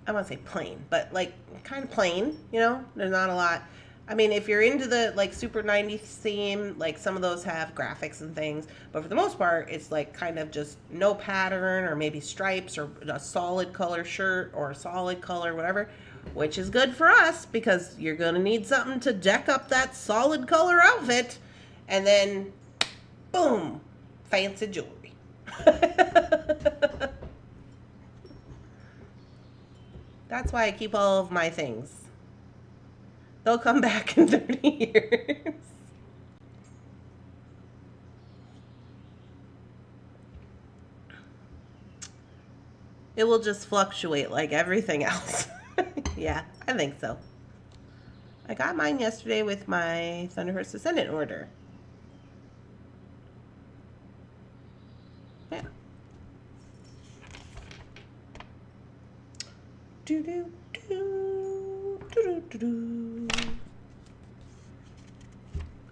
want to say plain, but like kind of plain, There's not a lot. I mean, if you're into the like super 90s theme, like some of those have graphics and things, but for the most part, it's like kind of just no pattern or maybe stripes or a solid color shirt or a solid color, whatever, which is good for us because you're going to need something to deck up that solid color outfit. And then, boom, fancy jewelry. That's why I keep all of my things. They'll come back in 30 years. It will just fluctuate like everything else. Yeah, I think so. I got mine yesterday with my Thunderhurst Ascendant order. Yeah.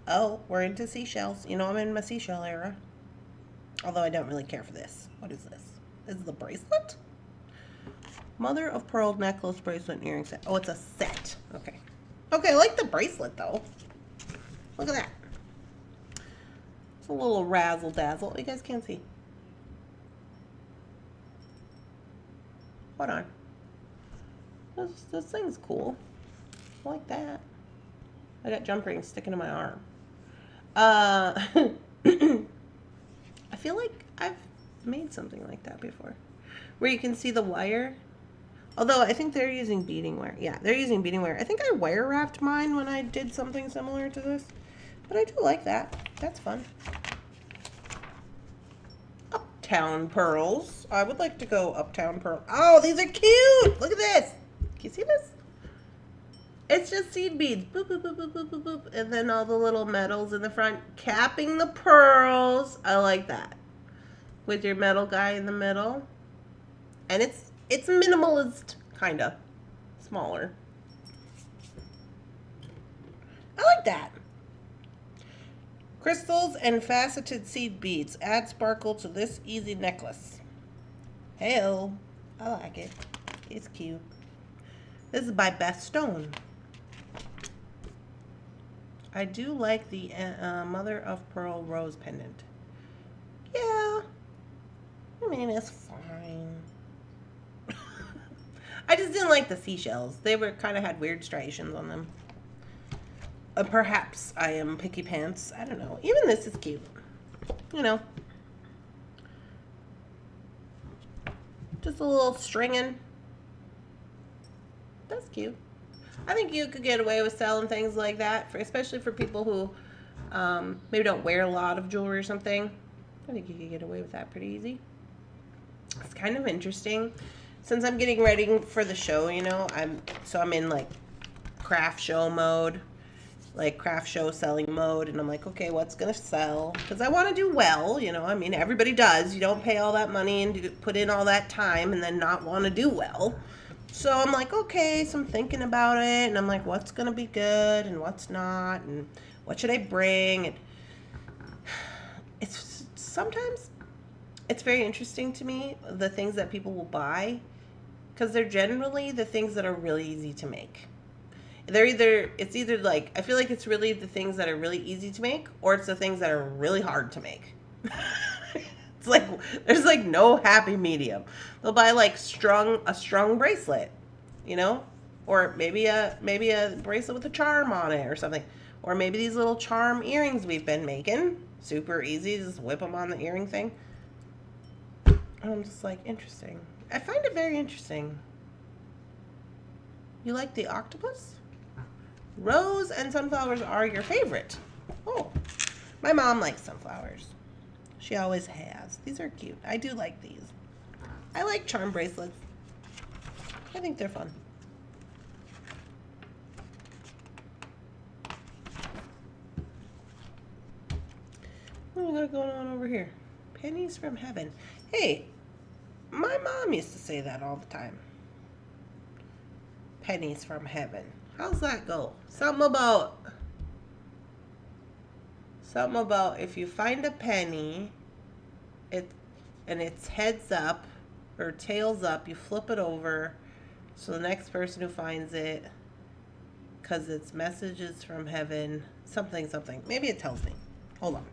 Oh, we're into seashells. I'm in my seashell era. Although I don't really care for this. What is this? This is the bracelet? Mother of pearl necklace, bracelet, and earring set. Oh, it's a set. Okay. Okay, I like the bracelet, though. Look at that. It's a little razzle dazzle. You guys can't see. Hold on. This thing's cool. I like that. I got jump rings sticking to my arm. I feel like I've made something like that before, where you can see the wire. Although I think they're using beading wire. Yeah, they're using beading wire. I think I wire wrapped mine when I did something similar to this. But I do like that. That's fun. Uptown pearls. I would like to go uptown pearl. Oh, these are cute. Look at this. Can you see this? It's just seed beads. Boop, boop, boop, boop, boop, boop, boop. And then all the little metals in the front. Capping the pearls. I like that. With your metal guy in the middle. And it's minimalist, kind of. Smaller. I like that. Crystals and faceted seed beads. Add sparkle to this easy necklace. Hell, I like it. It's cute. This is by Beth Stone. I do like the Mother of Pearl rose pendant. Yeah. I mean, it's fine. I just didn't like the seashells. They were kind of had weird striations on them. Perhaps I am picky pants. I don't know. Even this is cute. You know. Just a little stringing. That's cute. I think you could get away with selling things like that, especially for people who maybe don't wear a lot of jewelry or something. I think you could get away with that pretty easy. It's kind of interesting. Since I'm getting ready for the show, you know, I'm in like craft show mode, like craft show selling mode, and I'm like, okay, what's gonna sell? Because I want to do well, you know. I mean, everybody does. You don't pay all that money and put in all that time and then not want to do well. So I'm like, okay, so I'm thinking about it, and I'm like, what's gonna be good and what's not, and what should I bring? And it's sometimes it's very interesting to me, the things that people will buy, because they're generally the things that are really easy to make. It's either like, I feel like it's really the things that are really easy to make, or it's the things that are really hard to make. It's like, there's like no happy medium. They'll buy like a strung bracelet, you know, or maybe a bracelet with a charm on it or something. Or maybe these little charm earrings we've been making. Super easy, just whip them on the earring thing. I'm just like, interesting. I find it very interesting. You like the octopus? Rose and sunflowers are your favorite. Oh, my mom likes sunflowers. She always has. These are cute. I do like these. I like charm bracelets. I think they're fun. What do we got going on over here? Pennies from heaven. Hey, my mom used to say that all the time. Pennies from heaven. How's that go? Something about if you find a penny, and it's heads up or tails up, you flip it over so the next person who finds it, because it's messages from heaven, something. Maybe it tells me. Hold on.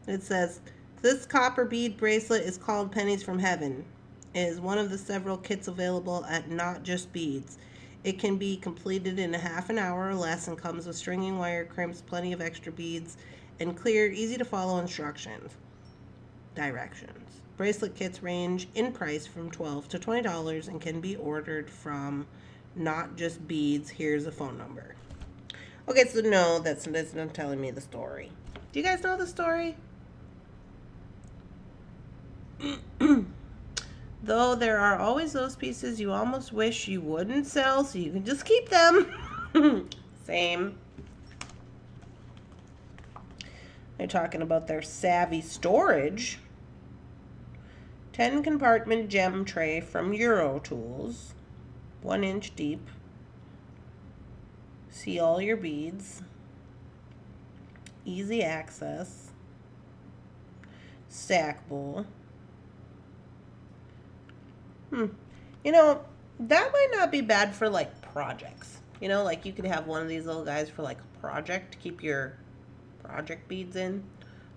It says, this copper bead bracelet is called Pennies from Heaven. It is one of the several kits available at Not Just Beads. It can be completed in a half an hour or less and comes with stringing wire, crimps, plenty of extra beads, and clear, easy to follow directions. Bracelet kits range in price from $12 to $20 and can be ordered from Not Just Beads. Here's a phone number. Okay, so no, that's not telling me the story. Do you guys know the story? Though there are always those pieces you almost wish you wouldn't sell so you can just keep them. Same. They're talking about their savvy storage. 10 compartment gem tray from Euro Tools. 1 inch deep. See all your beads. Easy access. Stackable. You know, that might not be bad for like projects. You know, like you could have one of these little guys for like a project to keep your project beads in.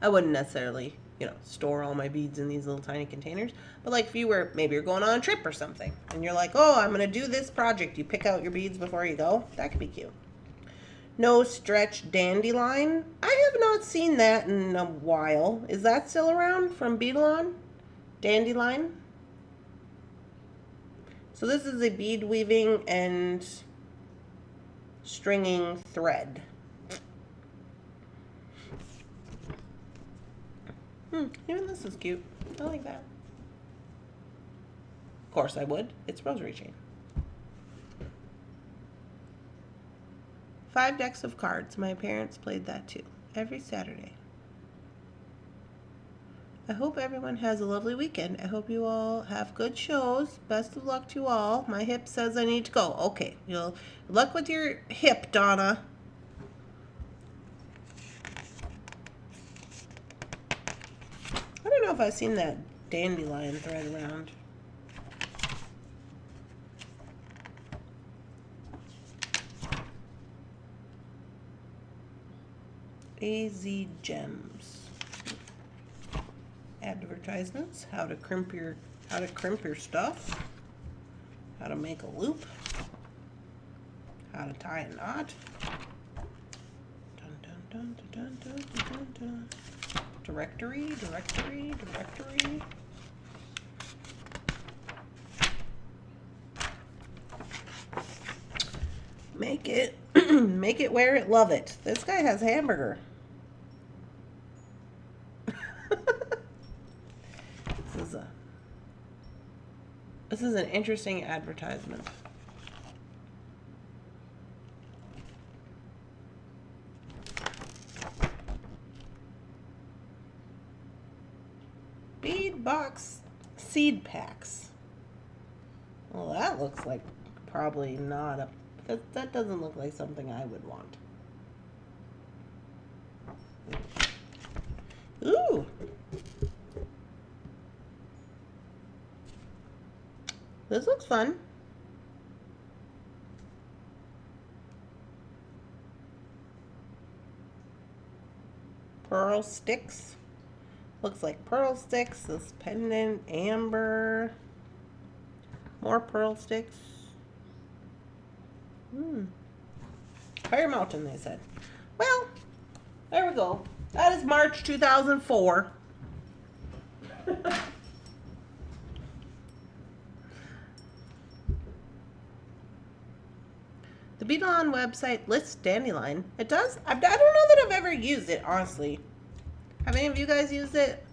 I wouldn't necessarily, store all my beads in these little tiny containers. But like if you were, maybe you're going on a trip or something, and you're like, oh, I'm going to do this project. You pick out your beads before you go. That could be cute. No stretch dandelion. I have not seen that in a while. Is that still around from Beadalon? Dandelion. So this is a bead weaving and stringing thread. Even this is cute. I like that. Of course I would. It's rosary chain. 5 decks of cards. My parents played that too. Every Saturday. I hope everyone has a lovely weekend. I hope you all have good shows. Best of luck to you all. My hip says I need to go. Okay. Good luck with your hip, Donna. I don't know if I've seen that dandelion thread around. AZ Gems. Advertisements. How to crimp your stuff. How to make a loop. How to tie a knot. Dun, dun, dun, dun, dun, dun, dun, dun. Directory. Make it make it, wear it, love it. This guy has hamburger. This is an interesting advertisement. Bead box seed packs. Well, that looks like probably not a... That doesn't look like something I would want. Ooh! This looks fun. Pearl sticks. Looks like pearl sticks. This pendant, amber. More pearl sticks. Fire Mountain, they said. Well, there we go. That is March 2004. The Beadalon website lists dandelion. It does? I don't know that I've ever used it, honestly. Have any of you guys used it?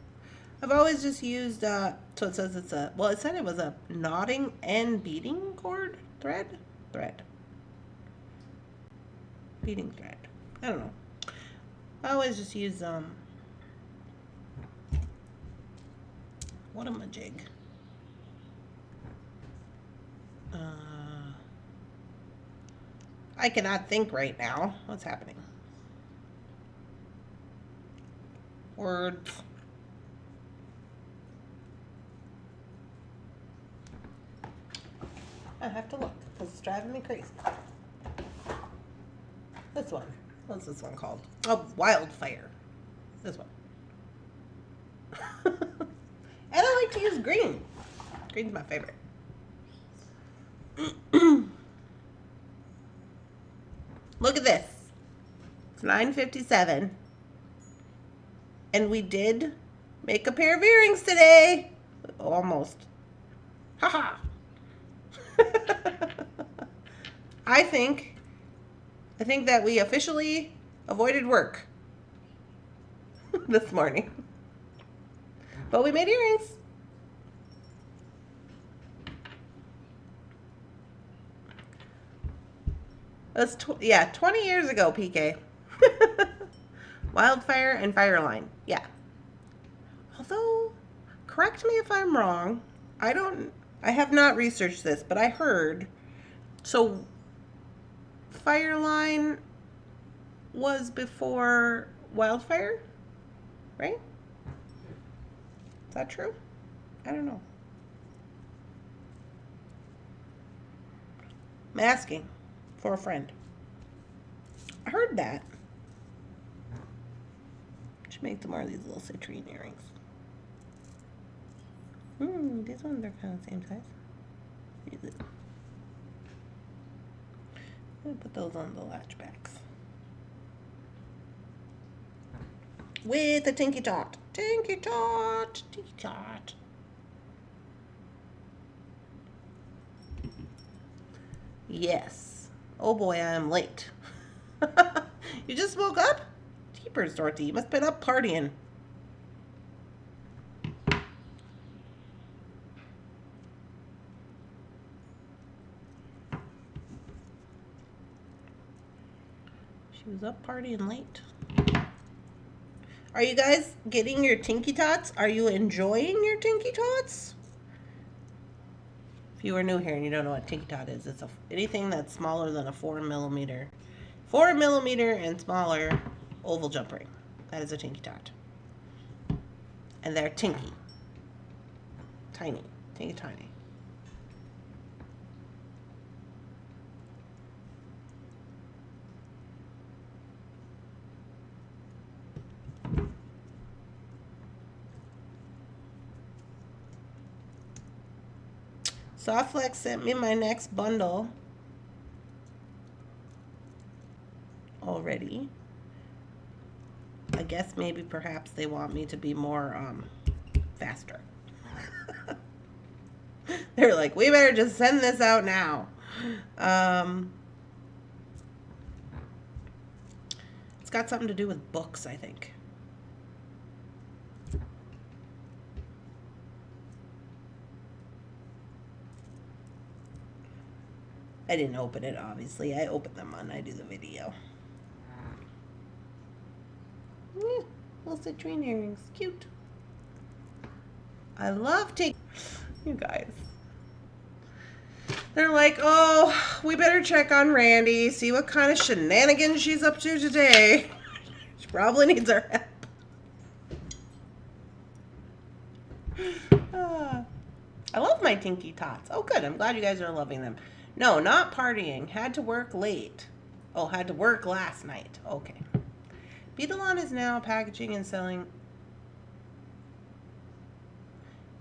I've always just used, so it says it's a, well, it said it was a knotting and beading cord thread. Beading thread. I don't know. I always just use, what am a jig? I cannot think right now. What's happening? Words. I have to look because it's driving me crazy. This one. What's this one called? Oh, Wildfire. This one. And I like to use green. Green's my favorite. Look at this. It's 9:57. And we did make a pair of earrings today. Almost. Haha. I think that we officially avoided work this morning. But we made earrings. That's 20 years ago, PK. Wildfire and Fireline. Yeah. Although, correct me if I'm wrong. I have not researched this, but I heard. So, Fireline was before Wildfire, right? Is that true? I don't know. I'm asking for a friend. I heard that. Should make some more of these little citrine earrings. These ones are kind of the same size. Use it. I'm gonna put those on the latch backs. With a tinky tot. Tinky tot. Tinky tot. Yes. Oh boy, I am late. You just woke up? Jeepers, Dorothy. You must have been up partying. She was up partying late. Are you guys getting your Tinky Tots? Are you enjoying your Tinky Tots? If you are new here and you don't know what Tinky Tot is, it's anything that's smaller than a 4mm. 4mm and smaller oval jump ring. That is a Tinky Tot. And they're tinky. Tiny. Tinky tiny. Softflex sent me my next bundle already. I guess maybe perhaps they want me to be more faster. They're like, we better just send this out now. It's got something to do with books, I think. I didn't open it, obviously. I open them when I do the video. Little citrine earrings. Cute. I love taking... You guys. They're like, oh, we better check on Randee, see what kind of shenanigans she's up to today. She probably needs our help. I love my Tinky Tots. Oh, good. I'm glad you guys are loving them. No, not partying. Had to work late. Oh, had to work last night. Okay. Beadalon is now packaging and selling.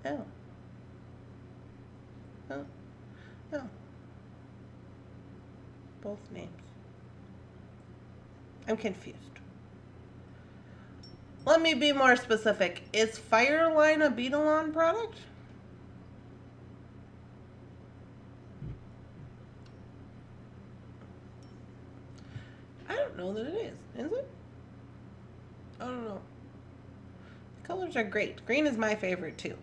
Oh. Oh. Oh. Both names. I'm confused. Let me be more specific. Is Fireline a Beadalon product? I don't know that it is it? I don't know. The colors are great. Green is my favorite too.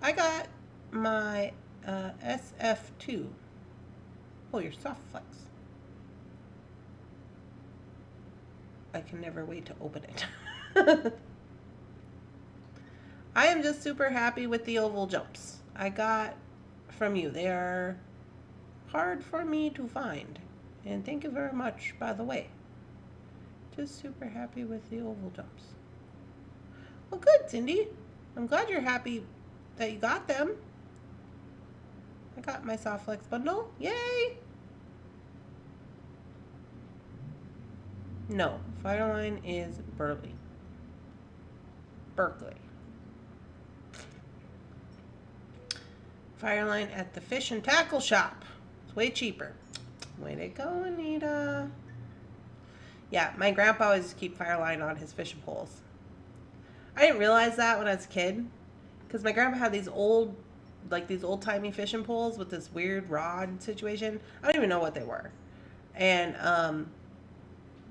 I got my SF2. Oh, your soft flex. I can never wait to open it. I am just super happy with the oval jumps I got from you. They are hard for me to find. And thank you very much, by the way. Just super happy with the oval jumps. Well, good, Cindy. I'm glad you're happy that you got them. I got my Soft Flex bundle. Yay! No, Fireline is Berkeley. Fireline at the Fish and Tackle Shop. It's way cheaper. Way to go, Anita. Yeah, my grandpa always used to keep Fireline on his fishing poles. I didn't realize that when I was a kid, because my grandpa had these old, like these old-timey fishing poles with this weird rod situation. I don't even know what they were. And,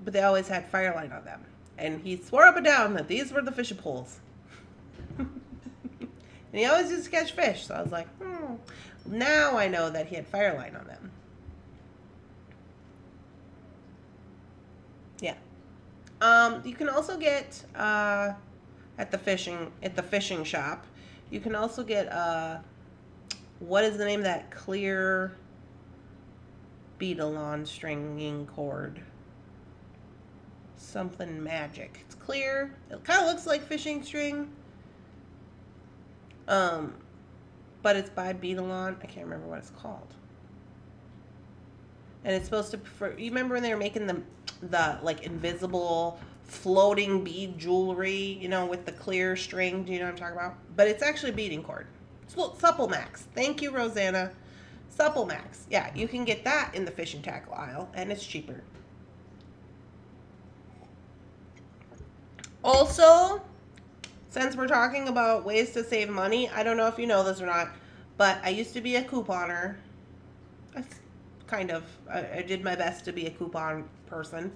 but they always had Fireline on them. And he swore up and down that these were the fishing poles. And he always used to catch fish, so I was like, Now I know that he had Fireline on them. Yeah. You can also get at the fishing shop. You can also get what is the name of that clear Beadalon stringing cord? Something magic. It's clear. It kind of looks like fishing string. But it's by Beadalon. I can't remember what it's called. And it's supposed to, you remember when they were making the like invisible floating bead jewelry, you know, with the clear string. Do you know what I'm talking about? But it's actually beading cord. It's Supple Max. Thank you, Rosanna. Supple Max. Yeah, you can get that in the fishing tackle aisle, and it's cheaper. Also, since we're talking about ways to save money, I don't know if you know this or not, but I used to be a couponer. I did my best to be a coupon person.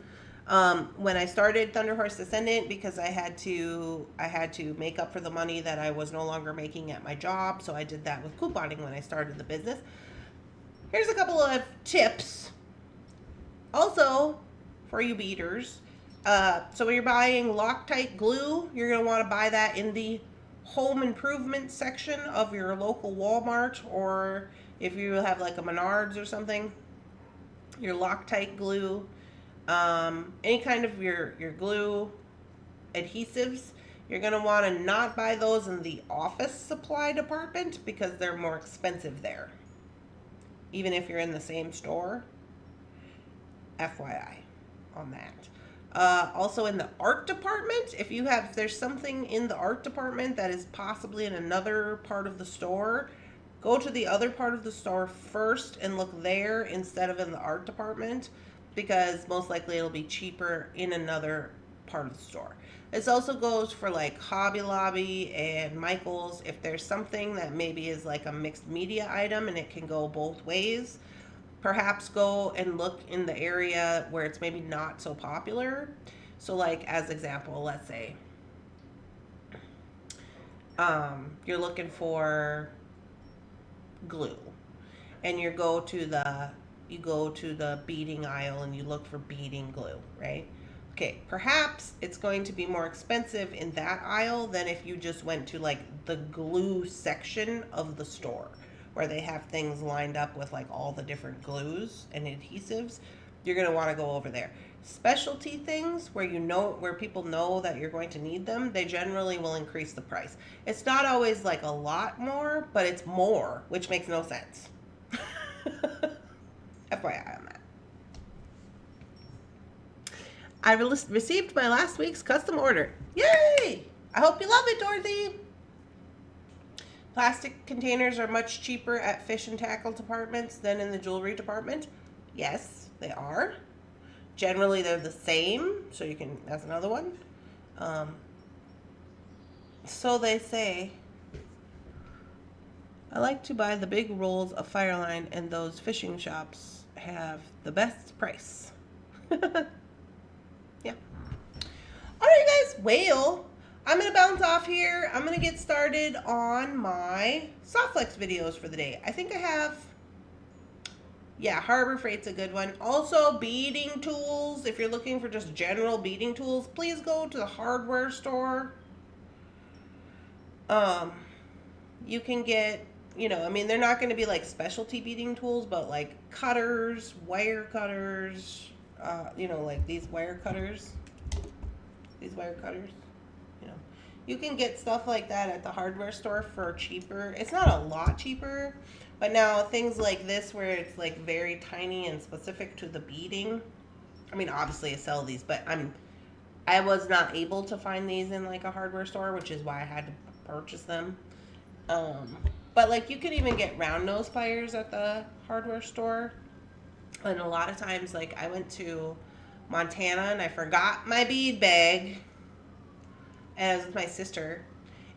When I started Thunder Horse Descendant, because I had to make up for the money that I was no longer making at my job, so I did that with couponing when I started the business. Here's a couple of tips. Also, for you beaders, so when you're buying Loctite glue, you're going to want to buy that in the home improvement section of your local Walmart, or if you have like a Menards or something, your Loctite glue, any kind of your glue adhesives, you're going to want to not buy those in the office supply department because they're more expensive there, even if you're in the same store. FYI on that. Also in the art department, if there's something in the art department that is possibly in another part of the store, go to the other part of the store first and look there instead of in the art department, because most likely it'll be cheaper in another part of the store. This also goes for like Hobby Lobby and Michael's. If there's something that maybe is like a mixed media item and it can go both ways, perhaps go and look in the area where it's maybe not so popular. So like, as example, let's say you're looking for glue and you go to the beading aisle and you look for beading glue, right? Okay, perhaps it's going to be more expensive in that aisle than if you just went to like the glue section of the store, where they have things lined up with like all the different glues and adhesives. You're going to want to go over there. Specialty things where people know that you're going to need them, they generally will increase the price. It's not always like a lot more, but it's more, which makes no sense. FYI on that. I received my last week's custom order. Yay! I hope you love it, Dorothy. Plastic containers are much cheaper at fish and tackle departments than in the jewelry department. Yes, they are. Generally, they're the same, so you can, that's another one. So they say. I like to buy the big rolls of Fireline, and those fishing shops have the best price. Yeah. All right, guys. Well, I'm going to bounce off here. I'm going to get started on my Softflex videos for the day. I think I have, yeah, Harbor Freight's a good one. Also, beading tools. If you're looking for just general beading tools, please go to the hardware store. You can get, I mean, they're not going to be like specialty beading tools, but like cutters, wire cutters, like these wire cutters. You can get stuff like that at the hardware store for cheaper. It's not a lot cheaper, but now things like this where it's like very tiny and specific to the beading. I mean, obviously I sell these, but I was not able to find these in like a hardware store, which is why I had to purchase them. But like you can even get round nose pliers at the hardware store. And a lot of times, like I went to Montana and I forgot my bead bag, and I was with my sister,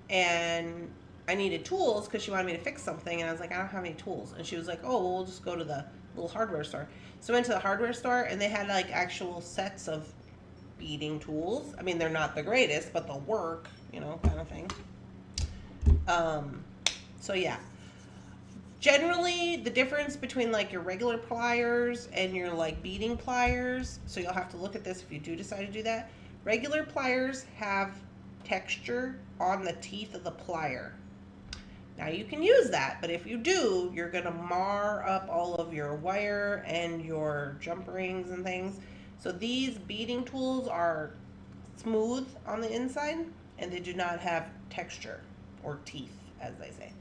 and I needed tools because she wanted me to fix something, and I was like, I don't have any tools. And she was like, oh, well, we'll just go to the little hardware store. So I went to the hardware store, and they had like actual sets of beading tools. I mean, they're not the greatest, but they'll work, kind of thing. So yeah. Generally, the difference between like your regular pliers and your like beading pliers, so you'll have to look at this if you do decide to do that. Regular pliers have texture on the teeth of the plier. Now you can use that, but if you do, you're gonna mar up all of your wire and your jump rings and things. So these beading tools are smooth on the inside, and they do not have texture or teeth, as they say.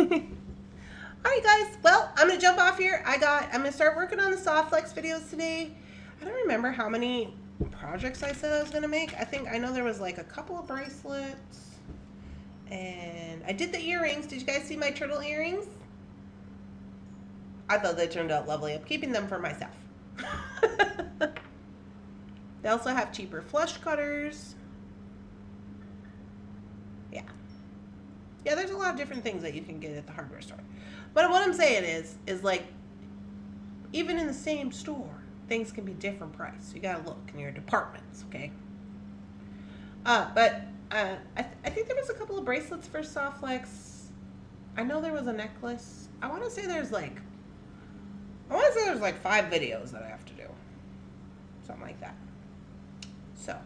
All right, right, guys. Well, I'm going to jump off here. I'm going to start working on the soft flex videos today. I don't remember how many projects I said I was going to make. I know there was like a couple of bracelets. And I did the earrings. Did you guys see my turtle earrings? I thought they turned out lovely. I'm keeping them for myself. They also have cheaper flush cutters. Yeah. Yeah, there's a lot of different things that you can get at the hardware store. But what I'm saying is like, even in the same store, things can be different price. You gotta look in your departments, okay? But I think there was a couple of bracelets for soft flex. I know there was a necklace. I want to say there's like 5 videos that I have to do. Something like that. So,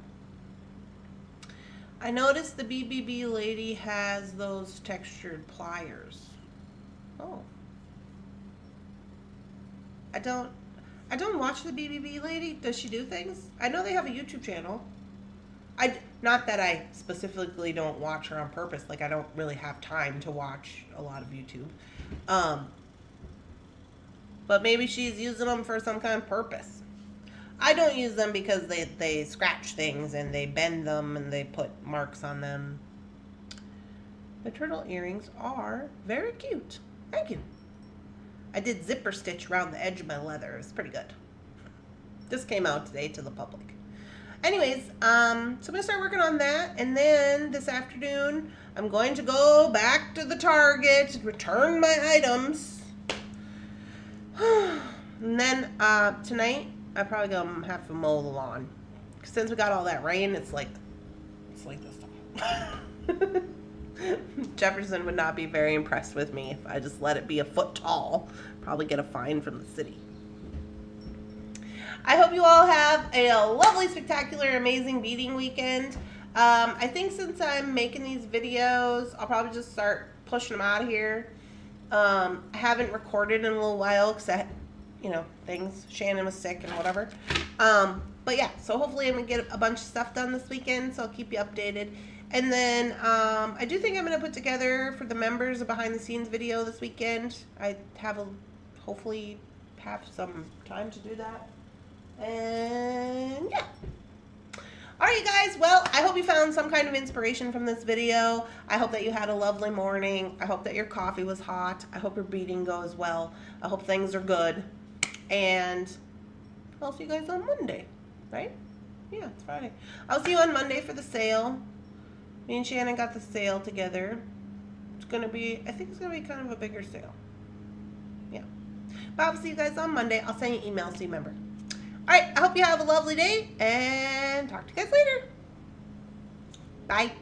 I noticed the BBB lady has those textured pliers. Oh. I don't watch the BBB lady. Does she do things? I know they have a YouTube channel. Not that I specifically don't watch her on purpose. Like, I don't really have time to watch a lot of YouTube. But maybe she's using them for some kind of purpose. I don't use them because they scratch things and they bend them and they put marks on them. The turtle earrings are very cute. Thank you. I did zipper stitch around the edge of my leather. It's pretty good. This came out today to the public. Anyways, so I'm going to start working on that. And then this afternoon, I'm going to go back to the Target, return my items. And then tonight, I probably gonna have to mow the lawn. Since we got all that rain, it's like this tall. Jefferson would not be very impressed with me if I just let it be a foot tall. Probably get a fine from the city. I hope you all have a lovely, spectacular, amazing beading weekend. I think since I'm making these videos, I'll probably just start pushing them out of here. I haven't recorded in a little while because things. Shannon was sick and whatever. But yeah, so hopefully I'm going to get a bunch of stuff done this weekend, so I'll keep you updated. And then I do think I'm going to put together for the members a behind the scenes video this weekend. I hopefully have some time to do that. And yeah. Alright, you guys, well, I hope you found some kind of inspiration from this video. I hope that you had a lovely morning. I hope that your coffee was hot. I hope your beading goes well. I hope things are good. And I'll see you guys on Monday, right? Yeah, it's Friday. I'll see you on Monday for the sale. Me and Shannon got the sale together. It's going to be, I think it's going to be kind of a bigger sale. Yeah. But I'll see you guys on Monday. I'll send you emails so you remember. All right, I hope you have a lovely day, and talk to you guys later. Bye.